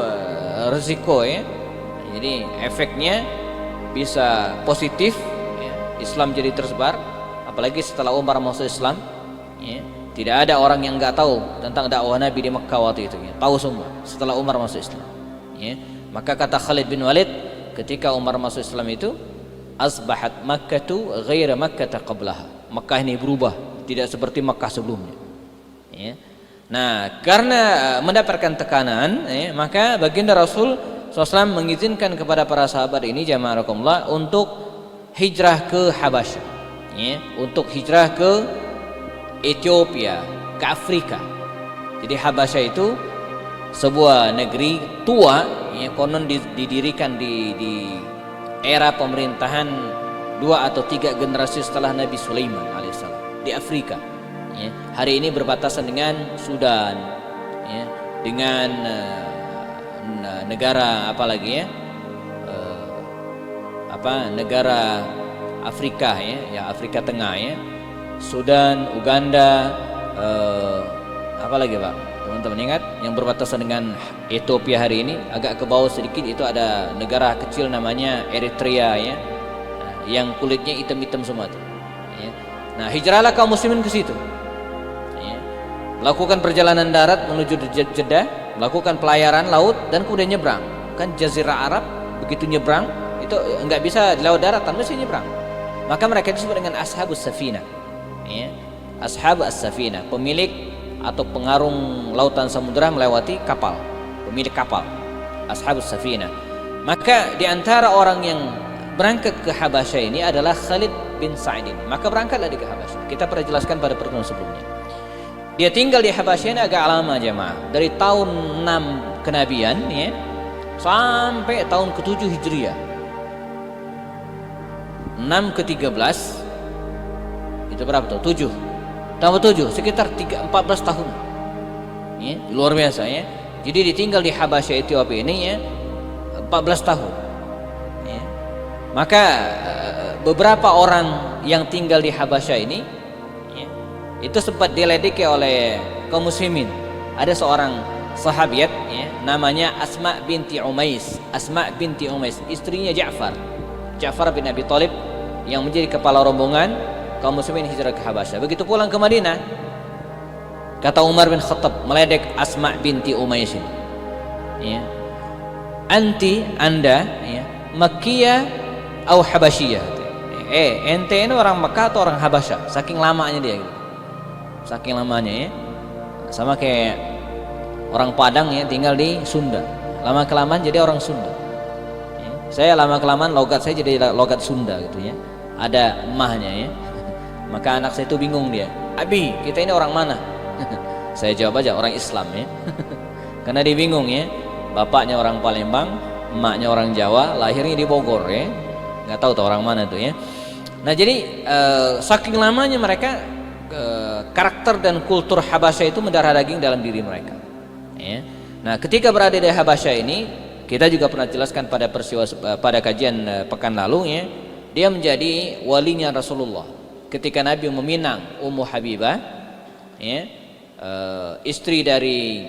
risiko ya. Jadi efeknya bisa positif ya, Islam jadi tersebar, apalagi setelah Umar masuk Islam ya, tidak ada orang yang nggak tahu tentang dakwah Nabi di Mekkah waktu itu ya, tahu semua setelah Umar masuk Islam ya. Maka kata Khalid bin Walid ketika Umar masuk Islam itu, asbahat Makkatu ghaira Makkata qablaha, Mekkah ini berubah, tidak seperti Mekkah sebelumnya ya. Nah, karena mendapatkan tekanan ya, maka baginda Rasul SAW mengizinkan kepada para sahabat ini jamaah rakumullah untuk hijrah ke Habasyah ya, untuk hijrah ke Ethiopia, ke Afrika. Jadi Habasyah itu sebuah negeri tua ya, konon didirikan di era pemerintahan 2 atau 3 generasi setelah Nabi Sulaiman alaihissalam di Afrika ya. Hari ini berbatasan dengan Sudan ya, dengan negara apa lagi ya, negara Afrika ya, Afrika Tengah ya, Sudan, Uganda, apa lagi Pak teman-teman ingat yang berbatasan dengan Ethiopia hari ini, agak ke bawah sedikit itu ada negara kecil namanya Eritrea ya, yang kulitnya hitam-hitam semua tuh ya. Nah, hijrahlah kaum muslimin ke situ ya, melakukan perjalanan darat menuju Jeddah, melakukan pelayaran laut, dan kemudian nyebrang. Kan Jazirah Arab begitu nyebrang itu enggak bisa di laut daratan, mesti nyebrang. Maka mereka disebut dengan ashabus safina ya. Ashab as-safina, pemilik atau pengarung lautan samudera melewati kapal, pemilik kapal, ashabus safina. Maka di antara orang yang berangkat ke Habasyah ini adalah Khalid bin Sa'id. Maka berangkatlah dia ke Habasyah. Kita pernah jelaskan pada pertemuan sebelumnya. Dia tinggal di Habasyah ini agak lama jemaah, dari tahun 6 kenabian ya, sampai tahun ke-7 Hijriah. 6 ke 13 itu berapa tuh? 7 tambah 7 sekitar 14 tahun ya, luar biasa ya. Jadi ditinggal di Habasyah Ethiopia ini ya 14 tahun ya. Maka beberapa orang yang tinggal di Habasyah ini ya, itu sempat diledeki oleh kaum muslimin. Ada seorang sahabiat ya, namanya Asma binti Umais. Asma binti Umais, istrinya Ja'far bin Abi Thalib yang menjadi kepala rombongan kaum muslimin hijrah ke Habasyah. Begitu pulang ke Madinah, kata Umar bin Khattab meledek Asma binti Umais ini. Ya. Anda ya, Makkiyah atau Habasyiyah. Ente ini orang Mekah atau orang Habasyah? Saking lamanya dia gitu. Saking lamanya ya. Sama kayak orang Padang ya tinggal di Sunda. Lama kelamaan jadi orang Sunda. Saya lama kelamaan logat saya jadi logat Sunda gitu ya. Ada emahnya ya. Maka anak saya itu bingung dia. Abi, kita ini orang mana? Saya jawab aja orang Islam ya. Karena dia bingung ya. Bapaknya orang Palembang, emaknya orang Jawa, lahirnya di Bogor ya. Nggak tahu tuh orang mana tuh ya. Nah jadi saking lamanya mereka karakter dan kultur Habasyah itu mendarah daging dalam diri mereka. Ya. Nah ketika berada di Habasyah ini, kita juga pernah jelaskan pada kajian pekan lalu ya, dia menjadi walinya Rasulullah. Ketika Nabi meminang Ummu Habibah, ya, istri dari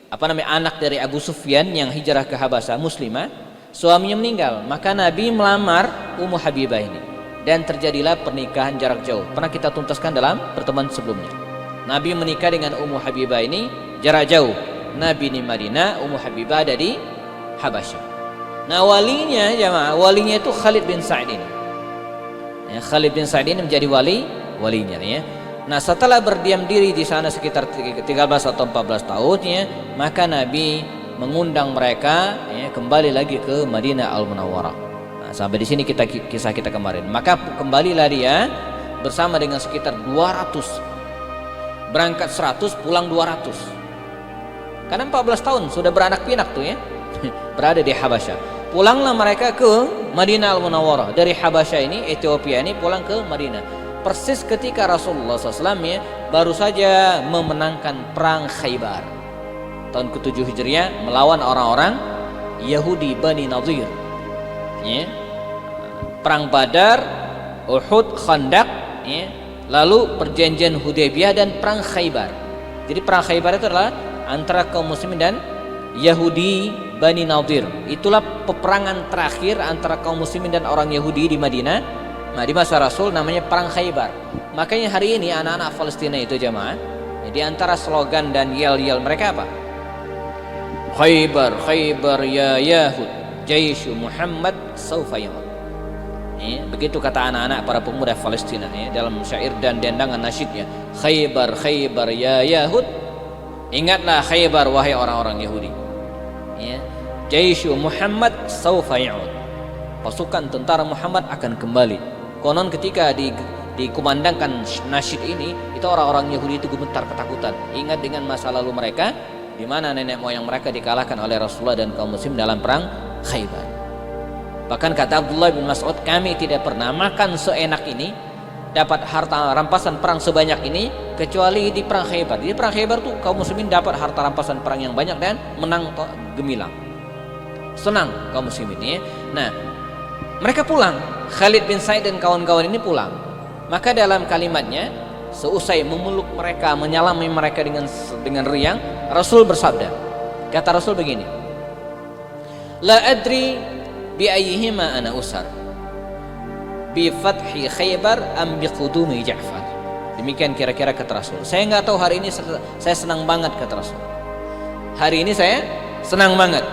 anak dari Abu Sufyan yang hijrah ke Habasyah, muslimah, suaminya meninggal, maka Nabi melamar Ummu Habibah ini dan terjadilah pernikahan jarak jauh. Pernah kita tuntaskan dalam pertemuan sebelumnya. Nabi menikah dengan Ummu Habibah ini jarak jauh. Nabi di Madinah, Ummu Habibah ada di Habasyah. Nah walinya jamaah, walinya itu Khalid bin Sa'id ini. Ya, Khalid bin Sa'id ini menjadi walinya ya. Nah setelah berdiam diri di sana sekitar 13 atau 14 tahun ya, maka Nabi mengundang mereka ya, kembali lagi ke Madinah Al-Munawwarah. Nah, sampai di sini kisah kita kemarin. Maka kembalilah dia bersama dengan sekitar 200. Berangkat 100, pulang 200. Karena 14 tahun sudah beranak pinak tuh ya. Berada di Habasyah. Pulanglah mereka ke Madinah Al-Munawwarah. Dari Habasyah ini, Ethiopia ini pulang ke Madinah. Persis ketika Rasulullah SAW ya, baru saja memenangkan perang Khaybar tahun ke-7 Hijriah melawan orang-orang Yahudi Bani Nadir ya. Perang Badar, Uhud, Khandaq ya. Lalu perjanjian Hudaybiyah dan perang Khaybar. Jadi perang Khaybar itu adalah antara kaum muslimin dan Yahudi Bani Nadir. Itulah peperangan terakhir antara kaum muslimin dan orang Yahudi di Madinah. Nah, di masa Rasul namanya perang Khaybar. Makanya hari ini anak-anak Palestina itu jamaah, di antara slogan dan yel-yel mereka apa? Khaybar, Khaybar ya Yahud, Jaishu Muhammad saufa yamut. Begitu kata anak-anak para pemuda Palestina dalam syair dan dendangan nasyidnya. Khaybar, Khaybar ya Yahud. Ingatlah Khaybar wahai orang-orang Yahudi. Jaishu Muhammad saufa yamut. Pasukan tentara Muhammad akan kembali. Konon ketika dikumandangkan nasyid ini, itu orang-orang Yahudi itu gemetar ketakutan. Ingat dengan masa lalu mereka, di mana nenek moyang mereka dikalahkan oleh Rasulullah dan kaum muslim dalam perang Khaybar. Bahkan kata Abdullah bin Mas'ud, kami tidak pernah makan seenak ini, dapat harta rampasan perang sebanyak ini, kecuali di perang Khaybar. Di perang Khaybar tuh kaum muslimin dapat harta rampasan perang yang banyak dan menang gemilang. Senang kaum muslimin ya. Nah, mereka pulang. Khalid bin Sa'id dan kawan-kawan ini pulang. Maka dalam kalimatnya, seusai memeluk mereka, menyalami mereka dengan riang, Rasul bersabda. Kata Rasul begini, La adri bi ayyihima ana usar, bi fathi Khaybar am bi qudumi Ja'far. Demikian kira-kira kata Rasul. Saya nggak tahu hari ini saya senang banget kata Rasul. Hari ini saya senang banget.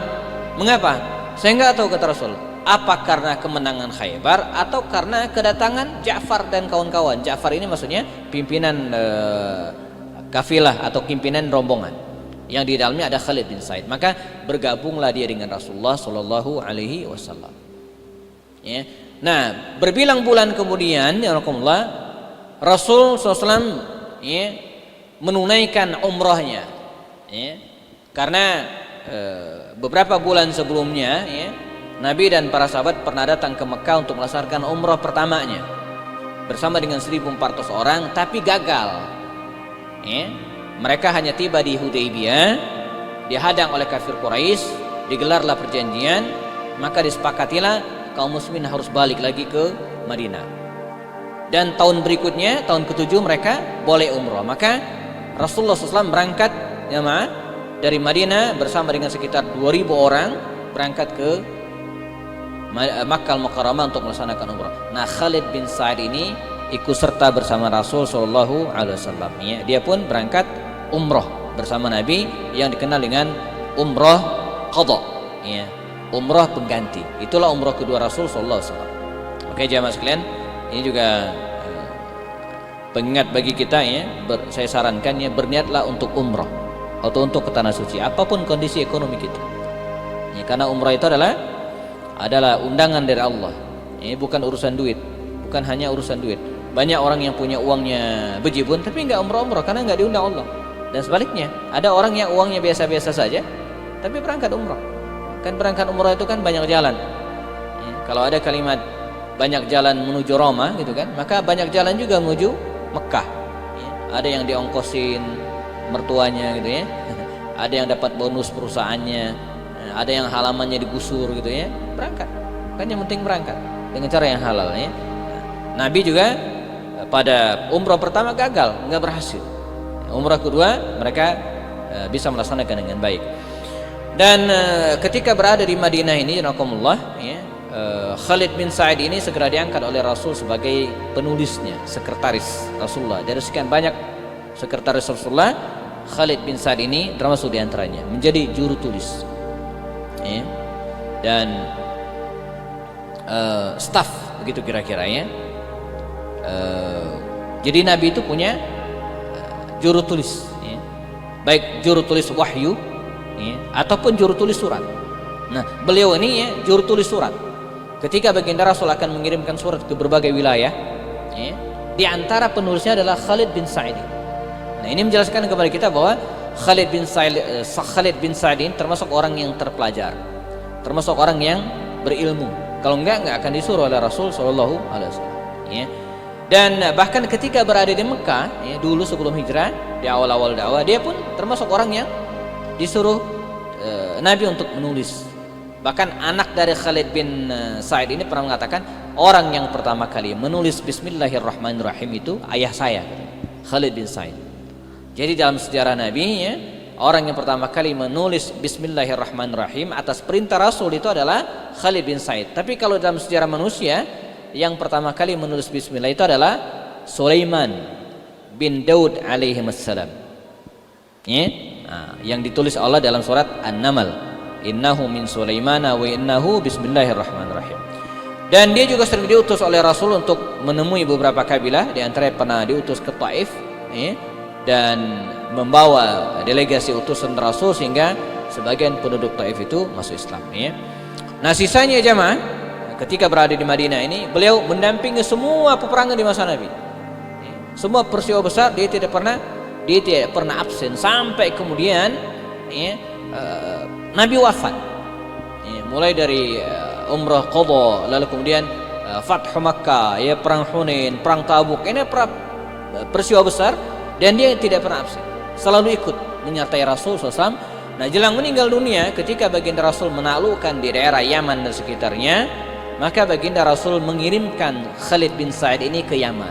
Mengapa? Saya nggak tahu kata Rasul. Apa karena kemenangan Khaybar atau karena kedatangan Ja'far dan kawan-kawan. Ja'far ini maksudnya pimpinan kafilah atau pimpinan rombongan yang di dalamnya ada Khalid bin Sa'id. Maka bergabunglah dia dengan Rasulullah Shallallahu Alaihi Wasallam. Ya. Nah, berbilang bulan kemudian, ya Rasulullah, Rasul SAW ya, menunaikan umrahnya. Ya. Karena beberapa bulan sebelumnya ya, Nabi dan para sahabat pernah datang ke Mekah untuk melaksanakan umrah pertamanya bersama dengan 1.400 orang, tapi gagal ya. Mereka hanya tiba di Hudaybiyah, dihadang oleh kafir Quraisy, digelarlah perjanjian, maka disepakatilah kaum muslimin harus balik lagi ke Madinah. Dan tahun berikutnya, tahun ke-7 mereka boleh umrah. Maka Rasulullah SAW berangkat ya dari Madinah bersama dengan sekitar 2.000 orang berangkat ke Makkah Al-Mukarramah untuk melaksanakan umrah. Nah, Khalid bin Sa'id ini ikut serta bersama Rasul Shallallahu Alaihi Wasallam. Ya, dia pun berangkat umrah bersama Nabi yang dikenal dengan umrah qadha. Ya, umrah pengganti. Itulah umrah kedua Rasul Shallallahu Alaihi Wasallam. Oke, jamaah sekalian, ini juga pengingat bagi kita ya. Saya sarankan ya, berniatlah untuk umrah atau untuk ke tanah suci, apapun kondisi ekonomi kita. Ya, karena umrah itu adalah undangan dari Allah. Ini bukan urusan duit, bukan hanya urusan duit. Banyak orang yang punya uangnya bejibun tapi nggak umrah karena nggak diundang Allah. Dan sebaliknya, ada orang yang uangnya biasa-biasa saja tapi berangkat umrah. Kan berangkat umrah itu kan banyak jalan. Ya, kalau ada kalimat banyak jalan menuju Roma gitu kan, maka banyak jalan juga menuju Mekah. Ya, ada yang diongkosin mertuanya gitu ya. Ada yang dapat bonus perusahaannya. Ada yang halamannya digusur gitu ya, berangkat. Kan yang penting berangkat dengan cara yang halal ya. Nabi juga pada umrah pertama gagal, nggak berhasil. Umrah kedua mereka bisa melaksanakan dengan baik. Dan ketika berada di Madinah ini, janakumullah ya, Khalid bin Sa'id ini segera diangkat oleh Rasul sebagai penulisnya, sekretaris Rasulullah. Dari sekian banyak sekretaris Rasulullah, Khalid bin Sa'id ini termasuk diantaranya, menjadi juru tulis. Ya. Dan staff begitu kira-kira ya. Jadi Nabi itu punya juru tulis ya. Baik juru tulis wahyu ya, ataupun juru tulis surat. Nah, beliau ini ya, juru tulis surat. Ketika baginda Rasul akan mengirimkan surat ke berbagai wilayah ya, di antara penulisnya adalah Khalid bin Sa'id. Nah, ini menjelaskan kepada kita bahwa Khalid bin Sa'id ini termasuk orang yang terpelajar, termasuk orang yang berilmu. Kalau enggak akan disuruh oleh Rasul Shallallahu Alaihi Wasallam. Ya. Dan bahkan ketika berada di Mekah, ya, dulu sebelum hijrah, di awal-awal dakwah, dia pun termasuk orang yang disuruh Nabi untuk menulis. Bahkan anak dari Khalid bin Sa'id ini pernah mengatakan, orang yang pertama kali menulis Bismillahirrahmanirrahim itu ayah saya, Khalid bin Sa'id. Jadi dalam sejarah Nabi ya, orang yang pertama kali menulis Bismillahirrahmanirrahim atas perintah Rasul itu adalah Khalid bin Sa'id. Tapi kalau dalam sejarah manusia, yang pertama kali menulis Bismillah itu adalah Sulaiman bin Daud alaihi wassalam. Ya, yang ditulis Allah dalam surat An-Naml, innahu min Sulaimana wa innahu Bismillahirrahmanirrahim. Dan dia juga sering diutus oleh Rasul untuk menemui beberapa kabilah, di antara pernah diutus ke Taif ya, dan membawa delegasi utusan Rasul sehingga sebagian penduduk Taif itu masuk Islam ya. Nah, sisanya jamaah ketika berada di Madinah ini beliau mendampingi semua peperangan di masa Nabi. Ya. Semua peristiwa besar dia tidak pernah absen sampai kemudian ya, Nabi wafat. Ya, mulai dari umrah qadha, lalu kemudian Fathu Makkah, ya, perang Hunain, perang Tabuk. Ini peristiwa besar. Dan dia tidak pernah absen, selalu ikut menyertai Rasul SAW. Nah, jelang meninggal dunia, ketika baginda Rasul menaklukkan di daerah Yaman dan sekitarnya, maka baginda Rasul mengirimkan Khalid bin Sa'id ini ke Yaman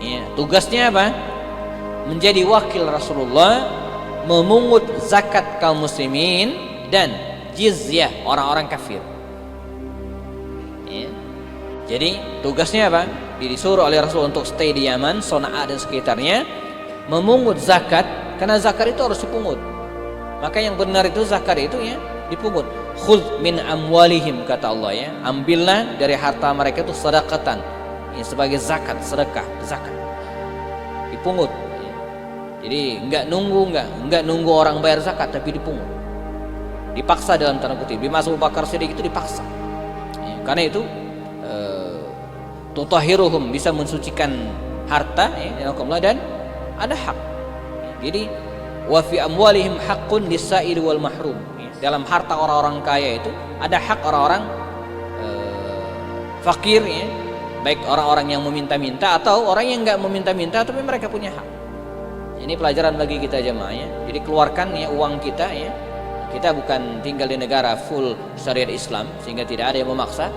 ya, tugasnya apa? Menjadi wakil Rasulullah, memungut zakat kaum muslimin dan jizyah orang-orang kafir ya. Jadi tugasnya apa? Disuruh oleh Rasul untuk stay di Yaman, Sana'a dan sekitarnya, memungut zakat, karena zakat itu harus dipungut. Maka yang benar itu zakat itu ya dipungut. Khudz min amwalihim, kata Allah ya, ambillah dari harta mereka itu sedekatan ya, sebagai zakat, sedekah, zakat dipungut ya. Jadi enggak nunggu orang bayar zakat, tapi dipungut, dipaksa dalam tanda kutip. Di masa Abu Bakar Siddiq itu dipaksa ya, karena itu tutahiruhum, bisa mensucikan harta ya, dan ada hak. Jadi wa fi amwalihim haqqun lis-sa'il wal mahrum. Dalam harta orang-orang kaya itu ada hak orang-orang fakir, ya, baik orang-orang yang meminta-minta atau orang yang enggak meminta-minta tapi mereka punya hak. Ini pelajaran bagi kita jemaah, ya. Jadi keluarkan ya uang kita, ya. Kita bukan tinggal di negara full syariat Islam sehingga tidak ada yang memaksa,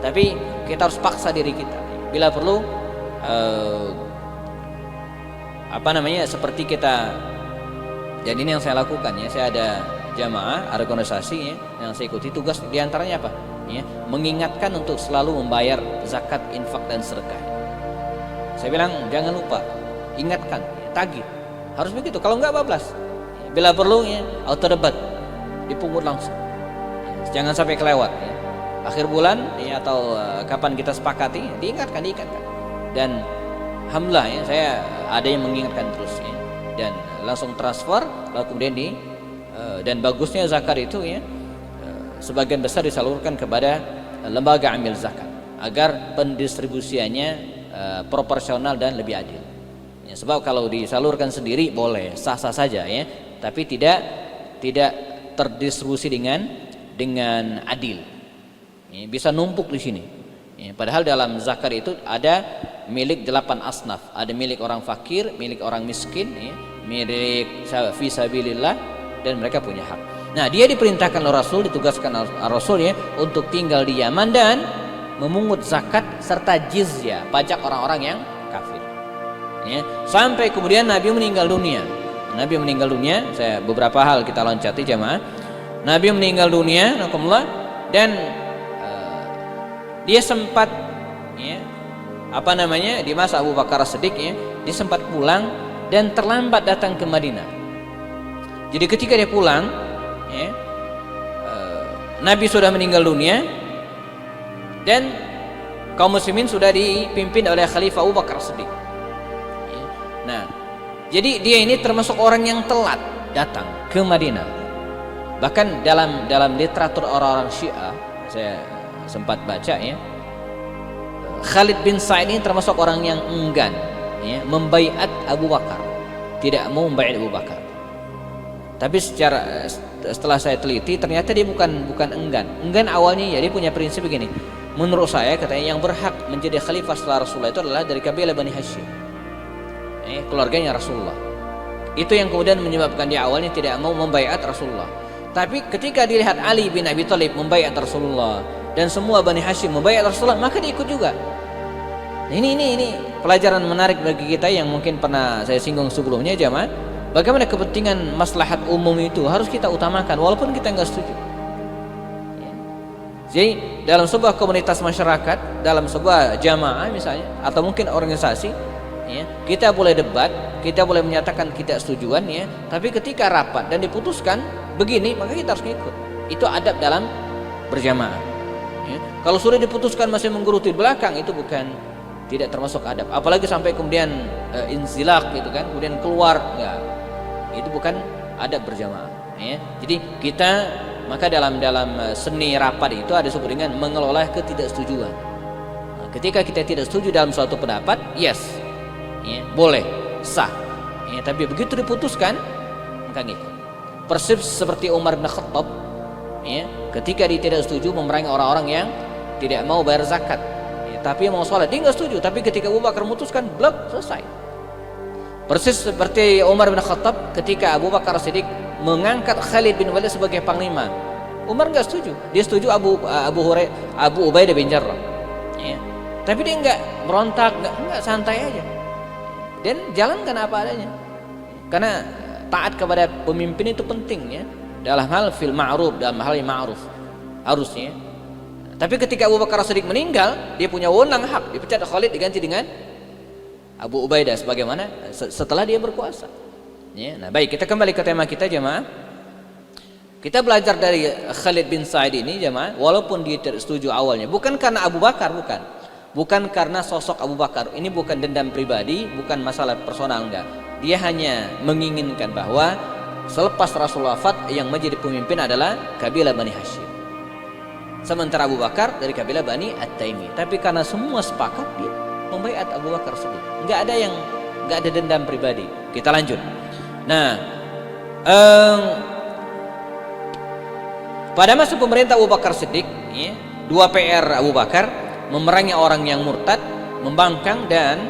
tapi kita harus paksa diri kita. Bila perlu seperti kita, dan ini yang saya lakukan, ya. Saya ada jamaah, ada organisasi, ya, yang saya ikuti, tugas diantaranya apa? Ya, mengingatkan untuk selalu membayar zakat, infak dan sedekah. Saya bilang jangan lupa, ingatkan, ya, tagih. Harus begitu, kalau enggak bablas. Bila perlu, ya, auto debat, dipungut langsung. Jangan sampai kelewat, ya. Akhir bulan, ya, atau kapan kita sepakati, diingatkan. Dan alhamdulillah, ya, saya ada yang mengingatkan terus, ya, dan langsung transfer, lalu kemudian dan bagusnya zakat itu, ya, sebagian besar disalurkan kepada lembaga amil zakat agar pendistribusiannya proporsional dan lebih adil. Ya, sebab kalau disalurkan sendiri boleh sah-sah saja, ya, tapi tidak terdistribusi dengan adil. Ya, bisa numpuk di sini. Ya, padahal dalam zakat itu ada milik 8 asnaf, ada milik orang fakir, milik orang miskin, ya, milik fisabilillah, dan mereka punya hak. Nah, dia diperintahkan oleh Rasul, ditugaskan oleh Rasul, ya, untuk tinggal di Yaman dan memungut zakat serta jizyah, pajak orang-orang yang kafir. Ya, sampai kemudian Nabi meninggal dunia. Saya beberapa hal kita loncati jamaah. Nabi meninggal dunia, dan dia sempat, ya, di masa Abu Bakar As-Siddiq, ya, dia sempat pulang dan terlambat datang ke Madinah. Jadi ketika dia pulang, ya, Nabi sudah meninggal dunia dan kaum muslimin sudah dipimpin oleh Khalifah Abu Bakar As-Siddiq. Ya. Nah, jadi dia ini termasuk orang yang telat datang ke Madinah. Bahkan dalam literatur orang-orang Syiah, saya sempat baca, ya, Khalid bin Sa'id ini termasuk orang yang enggan, ya, membaiat Abu Bakar, tidak mau membaiat Abu Bakar. Tapi setelah saya teliti, ternyata dia bukan enggan awalnya, ya, dia punya prinsip begini. Menurut saya, katanya, yang berhak menjadi khalifah setelah Rasulullah itu adalah dari kabilah Bani Hashim, keluarganya Rasulullah. Itu yang kemudian menyebabkan dia awalnya tidak mau membaiat Rasulullah. Tapi ketika dilihat Ali bin Abi Thalib membaiat Rasulullah dan semua Bani Hashim membaiat Rasulullah, maka dia ikut juga. Ini pelajaran menarik bagi kita yang mungkin pernah saya singgung sebelumnya, jamaah. Bagaimana kepentingan maslahat umum itu harus kita utamakan walaupun kita enggak setuju. Jadi dalam sebuah komunitas masyarakat, dalam sebuah jamaah misalnya, atau mungkin organisasi, ya, kita boleh debat, kita boleh menyatakan ketidaksetujuan, ya, tapi ketika rapat dan diputuskan begini, maka kita harus ikut. Itu adab dalam berjamaah. Ya. Kalau sudah diputuskan masih menggerutu di belakang, itu tidak termasuk adab. Apalagi sampai kemudian inzilak, gitu kan, kemudian keluar, enggak. Itu bukan adab berjamaah, ya. Jadi maka dalam seni rapat itu ada disebut dengan mengelola ketidaksetujuan. Nah, ketika kita tidak setuju dalam suatu pendapat, yes, ya, boleh, sah, ya, tapi begitu diputuskan maka ngikut. Persis seperti Umar bin Khattab, ya, ketika dia tidak setuju memerangi orang-orang yang tidak mau bayar zakat, ya, tapi mau sholat, dia nggak setuju. Tapi ketika Abu Bakar memutuskan, blok, selesai. Persis seperti Umar bin Khattab ketika Abu Bakar As-Siddiq mengangkat Khalid bin Walid sebagai panglima. Umar enggak setuju. Dia setuju Abu Ubaidah bin Jarrah. Ya. Tapi dia enggak berontak, enggak, santai aja. Dan jalankan apa adanya. Karena taat kepada pemimpin itu penting, ya. Dalam hal fil ma'ruf, dalam hal yang ma'ruf harusnya. Tapi ketika Abu Bakar As-Siddiq meninggal, dia punya wewenang hak dipecat Khalid diganti dengan Abu Ubaidah sebagaimana setelah dia berkuasa. Ya, nah baik, kita kembali ke tema kita, jemaah. Kita belajar dari Khalid bin Sa'id ini, jemaah, walaupun dia tidak setuju awalnya, bukan karena Abu Bakar, bukan karena sosok Abu Bakar. Ini bukan dendam pribadi, bukan masalah personal, enggak. Dia hanya menginginkan bahwa selepas Rasulullah wafat, yang menjadi pemimpin adalah kabilah Bani Hashim. Sementara Abu Bakar dari kabilah Bani At-Taimi. Tapi karena semua sepakat, dia membaiat Abu Bakar Siddiq. Enggak ada dendam pribadi. Kita lanjut. Nah, Pada masa pemerintah Abu Bakar Siddiq, ya, 2 PR Abu Bakar: memerangi orang yang murtad, membangkang dan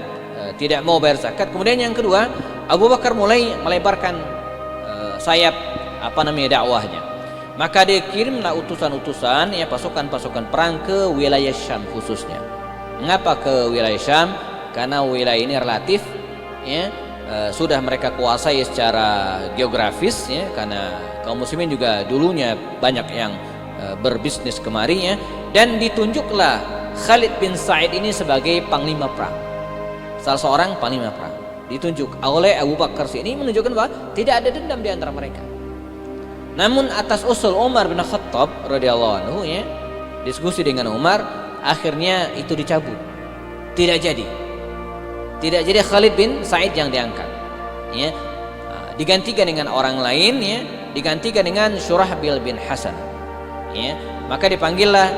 tidak mau bayar zakat. Kemudian yang kedua, Abu Bakar mulai melebarkan sayap dakwahnya. Maka dia kirimlah utusan-utusan, ya, pasukan-pasukan perang ke wilayah Syam khususnya. Mengapa ke wilayah Syam? Karena wilayah ini relatif, ya, sudah mereka kuasai secara geografis, ya, karena kaum muslimin juga dulunya banyak yang berbisnis kemari, ya, dan ditunjuklah Khalid bin Sa'id ini sebagai panglima perang, salah seorang panglima perang ditunjuk oleh Abu Bakar. Ini menunjukkan bahwa tidak ada dendam di antara mereka. Namun atas usul Umar bin Khattab radhiyallahu anhu, ya, diskusi dengan Umar, akhirnya itu dicabut. Tidak jadi Khalid bin Sa'id yang diangkat, ya. Digantikan dengan orang lain, ya, digantikan dengan Syurahbil bin Hasan, ya. Maka dipanggillah,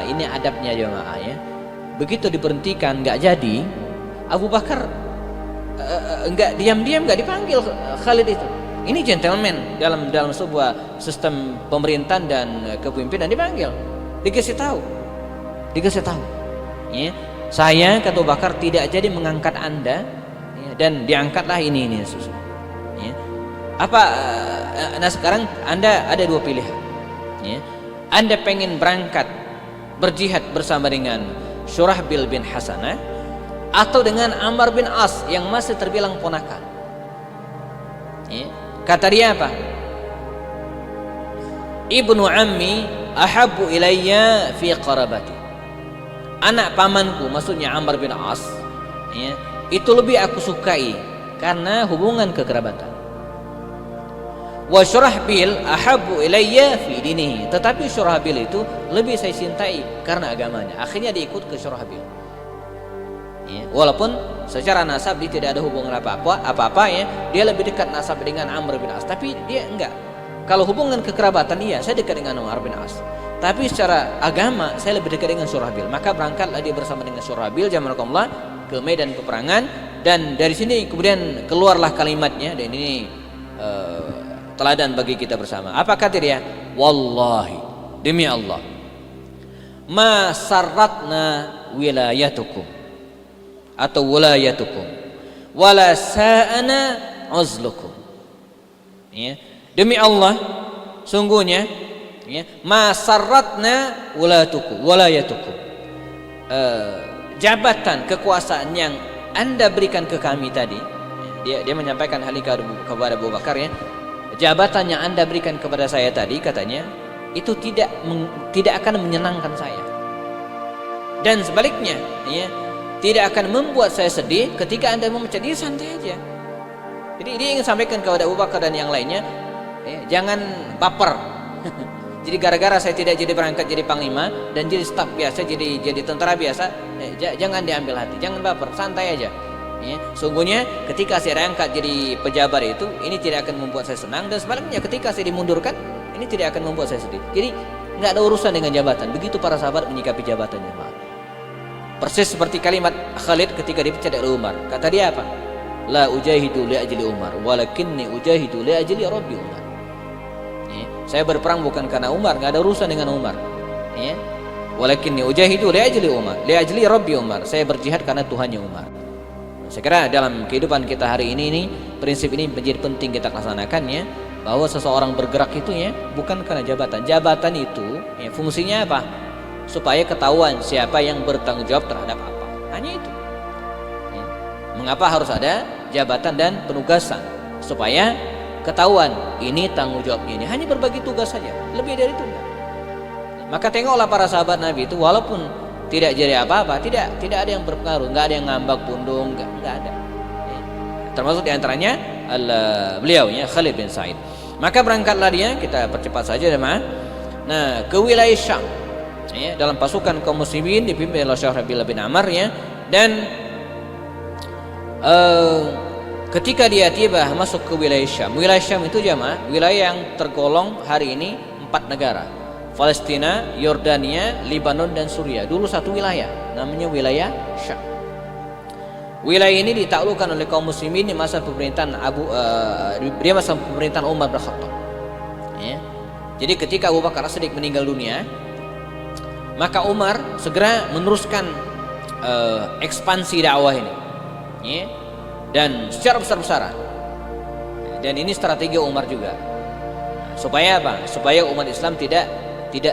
ini adabnya jemaah, ya. Begitu diberhentikan nggak jadi, Abu Bakar nggak diam-diam nggak dipanggil Khalid itu. Ini gentleman dalam sebuah sistem pemerintahan dan kepemimpinan, dipanggil, dikasih tahu, ya. Saya, kata Abu Bakar, tidak jadi mengangkat Anda, ya, dan diangkatlah ini susu. Ya. Nah sekarang Anda ada 2 pilihan, ya. Anda pengen berangkat berjihad bersama dengan Syurahbil bin Hasanah atau dengan Amr bin As yang masih terbilang ponakan, ya. Kata dia apa? Ibnu ammi ahabbu ilayya fi qarabati. Anak pamanku, maksudnya Amr bin As, ya, itu lebih aku sukai karena hubungan kekerabatan. Wa Syurahbil ahabbu ilayya fi dinihi. Tetapi Syurahbil itu lebih saya cintai karena agamanya. Akhirnya diikut ke Syurahbil, ya, walaupun secara nasab dia tidak ada hubungan apa-apa, ya. Dia lebih dekat nasab dengan Amr bin As, tapi dia enggak. Kalau hubungan kekerabatan, iya, saya dekat dengan Amr bin As. Tapi secara agama saya lebih dekat dengan Syurahbil. Maka berangkatlah dia bersama dengan Syurahbil jazakumullah ke medan peperangan, dan dari sini kemudian keluarlah kalimatnya, dan ini teladan bagi kita bersama. Apa kata dia? Wallahi, demi Allah, ma sarratna wilayatukum atau wilayatukum wala sa'ana uzlukum, ya. Demi Allah, sungguhnya, ya, ma sarratna wilayatukum, jabatan kekuasaan yang Anda berikan ke kami tadi, dia menyampaikan hal ini kepada Abu Bakar, ya. Jabatan yang Anda berikan kepada saya tadi, katanya, itu tidak akan menyenangkan saya, dan sebaliknya, ya, tidak akan membuat saya sedih ketika Anda memecat. Dia santai aja. Jadi dia ingin sampaikan kepada Abu Bakar dan yang lainnya, ya, jangan baper. Jadi gara-gara saya tidak jadi berangkat jadi panglima dan jadi staf biasa, jadi tentara biasa, jangan diambil hati, jangan baper, santai aja, ya. Sungguhnya ketika saya diangkat jadi pejabat itu, ini tidak akan membuat saya senang, dan sebaliknya ketika saya dimundurkan, ini tidak akan membuat saya sedih. Jadi nggak ada urusan dengan jabatan. Begitu para sahabat menyikapi jabatannya, Pak. Persis seperti kalimat Khalid ketika dipecat oleh Umar. Kata dia apa? La ujahidu li ajli Umar, walakinni ujahidu li ajli Rabbi Umar. Saya berperang bukan karena Umar, nggak ada urusan dengan Umar, ya. Walakinni ujahidu li ajli Umar, li ajli Rabbi Umar. Saya berjihad karena Tuhannya Umar. Saya kira dalam kehidupan kita hari ini prinsip ini menjadi penting kita laksanakan, ya, bahwa seseorang bergerak itu, ya, bukan karena jabatan. Jabatan itu, ya, fungsinya apa? Supaya ketahuan siapa yang bertanggung jawab terhadap apa. Hanya itu, ya. Mengapa harus ada jabatan dan penugasan? Supaya ketahuan ini tanggung jawabnya, ini hanya berbagi tugas saja, lebih dari itu enggak. Maka tengoklah para sahabat Nabi itu, walaupun tidak jadi apa-apa, tidak ada yang berpengaruh, enggak ada yang ngambak pundung, enggak ada, ya. Termasuk diantaranya beliaunya Khalid bin Sa'id. Maka berangkatlah dia, kita percepat saja, teman. Nah, ke wilayah Syam, ya, dalam pasukan kaum muslimin dipimpin oleh Syurahbil bin Amr, ya. Dan ketika dia tiba masuk ke wilayah Syam itu jamaah, wilayah yang tergolong hari ini 4 negara: Palestina, Yordania, Lebanon, dan Suriah. Dulu satu wilayah, namanya wilayah Syam. Wilayah ini ditaklukkan oleh kaum muslimin di masa pemerintahan masa pemerintahan Umar bin Khattab. Ya. Jadi ketika Abu Bakar As-Siddiq meninggal dunia, maka Umar segera meneruskan ekspansi dakwah ini, ya. Dan secara besar-besaran. Dan ini strategi Umar juga. Supaya apa? Supaya umat Islam tidak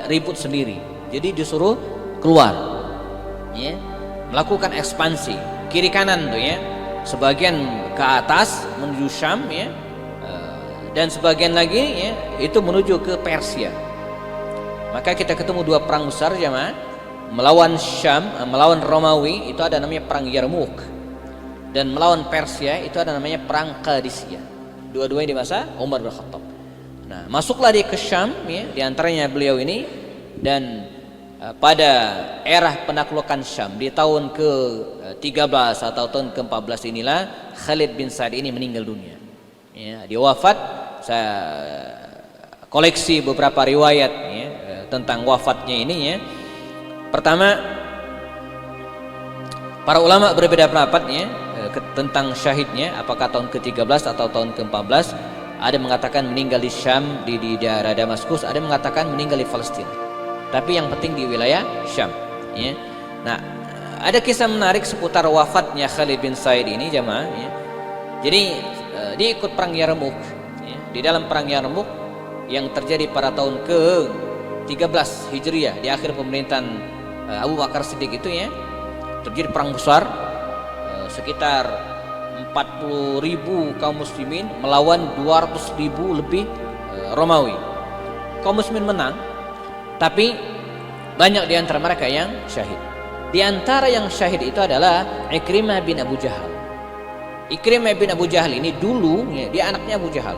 ribut sendiri. Jadi disuruh keluar, ya, melakukan ekspansi kiri kanan tuh ya, sebagian ke atas menuju Syam ya, dan sebagian lagi ya itu menuju ke Persia. Maka kita ketemu dua perang besar jemaah, melawan Syam, melawan Romawi itu ada namanya perang Yarmouk, dan melawan Persia itu ada namanya perang Qadisiyah. Dua-duanya di masa Umar bin Khattab. Nah, masuklah dia ke Syam ya, di antaranya beliau ini, dan pada era penaklukan Syam di tahun ke-13 atau tahun ke-14 inilah Khalid bin Sa'id ini meninggal dunia. Ya, dia wafat. Saya koleksi beberapa riwayat ya, tentang wafatnya ini ya. Pertama, para ulama berbeda pendapat ya, tentang syahidnya, apakah tahun ke-13 atau tahun ke-14. Ada mengatakan meninggal di Syam, di daerah Damaskus, ada mengatakan meninggal di Palestina. Tapi yang penting di wilayah Syam ya. Nah, ada kisah menarik seputar wafatnya Khalid bin Sa'id ini jemaah ya. Jadi dia ikut perang Yarmouk ya. Di dalam perang Yarmouk yang terjadi pada tahun ke-13 Hijriah, di akhir pemerintahan Abu Bakar Siddiq itu ya, terjadi perang besar, sekitar 40.000 kaum muslimin melawan 200.000 lebih Romawi. Kaum muslimin menang, tapi banyak di antara mereka yang syahid. Di antara yang syahid itu adalah Ikrimah bin Abu Jahal. Ikrimah bin Abu Jahal ini dulu ya, dia anaknya Abu Jahal.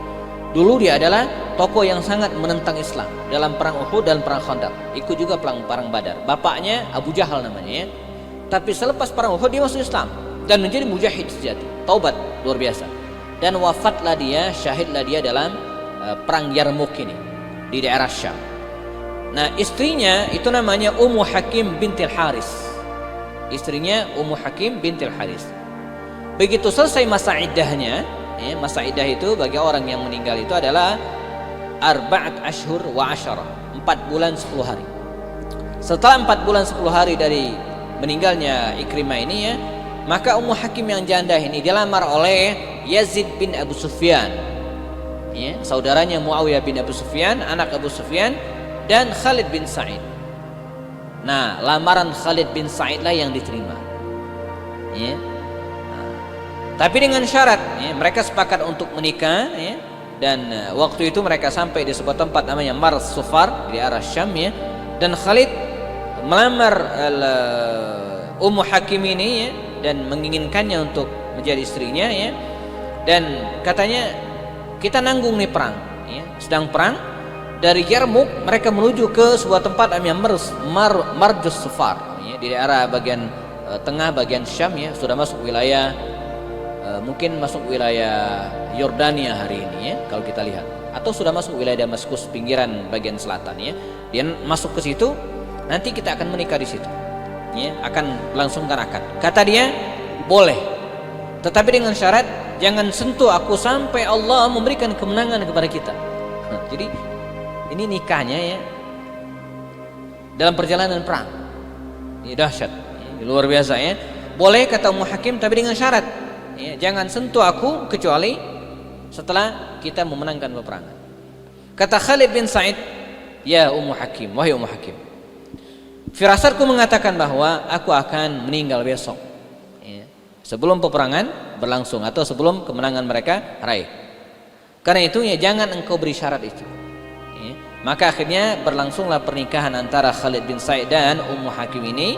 Dulu dia adalah tokoh yang sangat menentang Islam dalam perang Uhud dan perang Khandaq. Ikut juga perang Badar. Bapaknya Abu Jahal namanya ya. Tapi selepas perang Uhud dia masuk Islam dan menjadi mujahid sejati. Taubat luar biasa. Dan wafatlah dia, syahidlah dia dalam perang Yarmouk ini di daerah Syam. Nah, istrinya itu namanya Ummu Hakim bintil Haris. Istrinya Ummu Hakim bintil Haris. Begitu selesai masa iddahnya, ya, masa iddah itu bagi orang yang meninggal itu adalah 4 ashhur wa 10, 4 bulan 10 hari. Setelah 4 bulan 10 hari dari meninggalnya Ikrimah ini ya, maka Ummu Hakim yang janda ini dilamar oleh Yazid bin Abu Sufyan, ya, saudaranya Muawiyah bin Abu Sufyan, anak Abu Sufyan, dan Khalid bin Sa'id. Nah, lamaran Khalid bin Sa'id lah yang diterima ya. Nah, tapi dengan syarat ya, mereka sepakat untuk menikah ya, dan waktu itu mereka sampai di sebuah tempat namanya Mar Sufar di arah Syam ya, dan Khalid melamar Ummu Hakim ini ya, dan menginginkannya untuk menjadi istrinya ya, dan katanya kita nanggung nih perang ya. Sedang perang dari Yarmouk mereka menuju ke sebuah tempat namanya Marjus Sufar ya, di daerah bagian tengah bagian Syam ya, sudah masuk wilayah mungkin masuk wilayah Yordania hari ini ya kalau kita lihat, atau sudah masuk wilayah Damaskus pinggiran bagian selatan ya. Dia masuk ke situ, nanti kita akan menikah di situ ya, akan langsungkan akad. Kata dia boleh, tetapi dengan syarat jangan sentuh aku sampai Allah memberikan kemenangan kepada kita. Jadi ini nikahnya ya dalam perjalanan perang. Ini dahsyat, ini luar biasa ya. Boleh kata Ummu Hakim, tapi dengan syarat ya, jangan sentuh aku kecuali setelah kita memenangkan peperangan. Kata Khalid bin Sa'id, ya Ummu Hakim, wahai Ummu Hakim, firasatku mengatakan bahwa aku akan meninggal besok ya, sebelum peperangan berlangsung atau sebelum kemenangan mereka raih. Karena itu ya jangan engkau beri syarat itu ya. Maka akhirnya berlangsunglah pernikahan antara Khalid bin Sa'id dan Ummu Hakim ini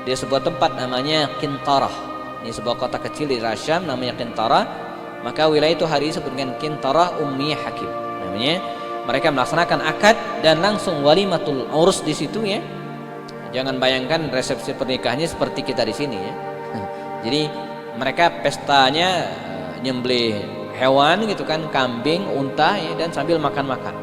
di sebuah tempat namanya Kintarah. Ini sebuah kota kecil di Syam namanya Kintarah. Maka wilayah itu hari ini disebut dengan Kintarah Ummi Hakim namanya. Mereka melaksanakan akad dan langsung walimatul urus di situ ya. Jangan bayangkan resepsi pernikahannya seperti kita di sini ya. Jadi mereka pestanya nyembelih hewan gitu kan, kambing, unta ya, dan sambil makan-makan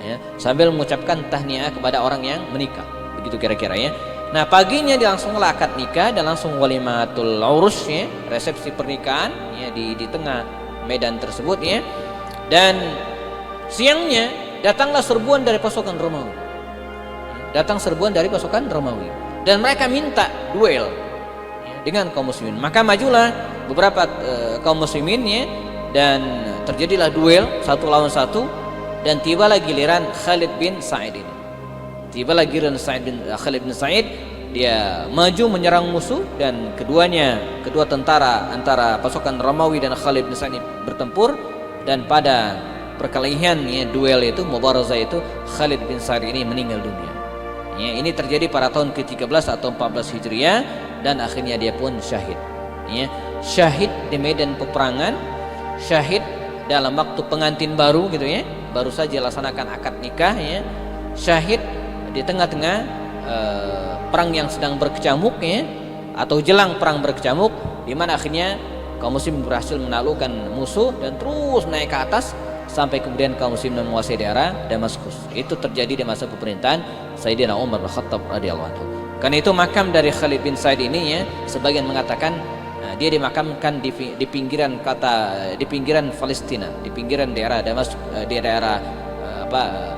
ya, sambil mengucapkan tahniah kepada orang yang menikah. Begitu kira-kira ya. Nah paginya dia langsung akad nikah dan langsung walimatul urus ya, resepsi pernikahan ya di tengah medan tersebut ya. Dan siangnya datanglah serbuan dari pasukan Romawi. Datang serbuan dari pasukan Romawi dan mereka minta duel ya, dengan kaum muslimin. Maka majulah beberapa kaum muslimin ya, dan terjadilah duel 1 lawan 1 dan tibalah giliran Khalid bin Sa'id ini. Tibalah giliran Khalid bin Sa'id, dia maju menyerang musuh dan kedua tentara antara pasukan Romawi dan Khalid bin Sa'id bertempur, dan pada perkelahian ya, duel itu, mubarazah itu, Khalid bin Sa'id ini meninggal dunia. Ya, ini terjadi pada tahun ke-13 atau 14 Hijriah dan akhirnya dia pun syahid. Ya, syahid di medan peperangan, syahid dalam waktu pengantin baru gitu ya, baru saja laksanakan akad nikah ya, syahid di tengah-tengah perang yang sedang berkecamuk ya, atau jelang perang berkecamuk, di mana akhirnya kaum muslim berhasil menaklukkan musuh dan terus naik ke atas sampai kemudian kaum muslim menguasai daerah Damaskus. Itu terjadi di masa pemerintahan Sayyidina Umar bin Khattab radhiyallahu anhu. Karena itu makam dari Khalid bin Sa'id ini ya, sebagian mengatakan dia dimakamkan di pinggiran Palestina, di pinggiran daerah Damaskus, di daerah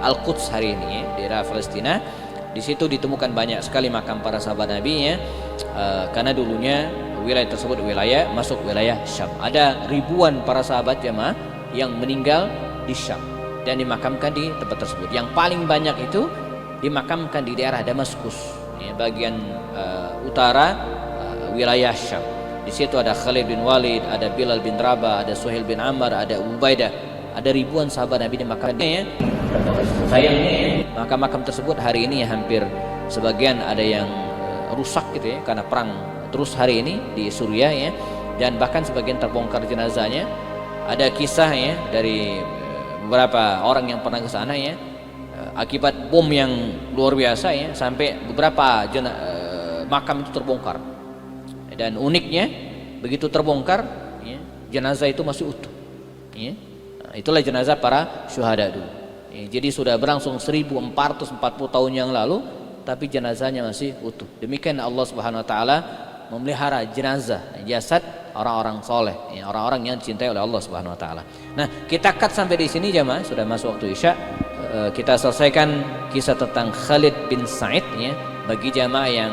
Al-Quds hari ini ya, daerah Palestina. Di situ ditemukan banyak sekali makam para sahabat Nabi ya, karena dulunya wilayah tersebut masuk wilayah Syam. Ada ribuan para sahabat jemaah yang meninggal di Syam dan dimakamkan di tempat tersebut. Yang paling banyak itu dimakamkan di daerah Damaskus ya, bagian utara wilayah Syam. Di situ ada Khalid bin Walid, ada Bilal bin Rabah, ada Suhail bin Ammar, ada Ubaidah, ada ribuan sahabat Nabi dimakamkan ya. Sayangnya makam-makam tersebut hari ini ya, hampir sebagian ada yang rusak gitu ya, karena perang terus hari ini di Suriah ya, dan bahkan sebagian terbongkar jenazahnya. Ada kisah ya dari beberapa orang yang pernah ke sana ya, akibat bom yang luar biasa ya, sampai beberapa makam itu terbongkar. Dan uniknya begitu terbongkar ya, jenazah itu masih utuh ya. Nah, itulah jenazah para syuhada dulu ya. Jadi sudah berlangsung 1440 tahun yang lalu, tapi jenazahnya masih utuh. Demikian Allah Subhanahu wa taala memelihara jenazah, jasad orang-orang soleh ya, orang-orang yang dicintai oleh Allah Subhanahu wa taala. Nah, kita cut sampai di sini jemaah, sudah masuk waktu Isya. Kita selesaikan kisah tentang Khalid bin Sa'id ya. Bagi jemaah yang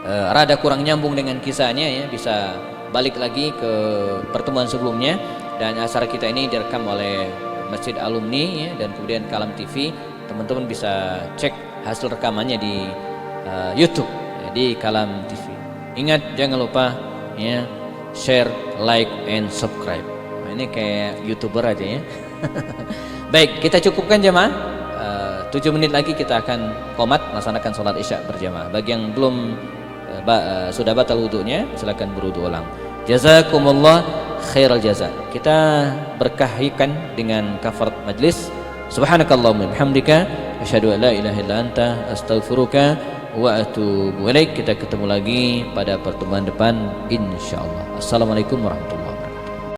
rada kurang nyambung dengan kisahnya ya, bisa balik lagi ke pertemuan sebelumnya. Dan acara kita ini direkam oleh Masjid Alumni ya, dan kemudian Kalam TV. Teman-teman bisa cek hasil rekamannya di YouTube ya, di Kalam TV. Ingat jangan lupa ya, share, like, and subscribe. Nah, ini kayak YouTuber aja ya. Baik, kita cukupkan jemaah. 7 menit lagi kita akan qomat melaksanakan sholat isya berjamaah. Bagi yang belum sudah batal wudunya, silakan berwudu ulang. Jazakumullah khairal jaza. Kita berkahikan dengan kafarat majlis. Subhanakallahumma bihamdika asyhadu an la ilaha illa anta astaghfiruka wa atubu ilaik. Kita ketemu lagi pada pertemuan depan insyaallah. Assalamualaikum warahmatullahi wabarakatuh.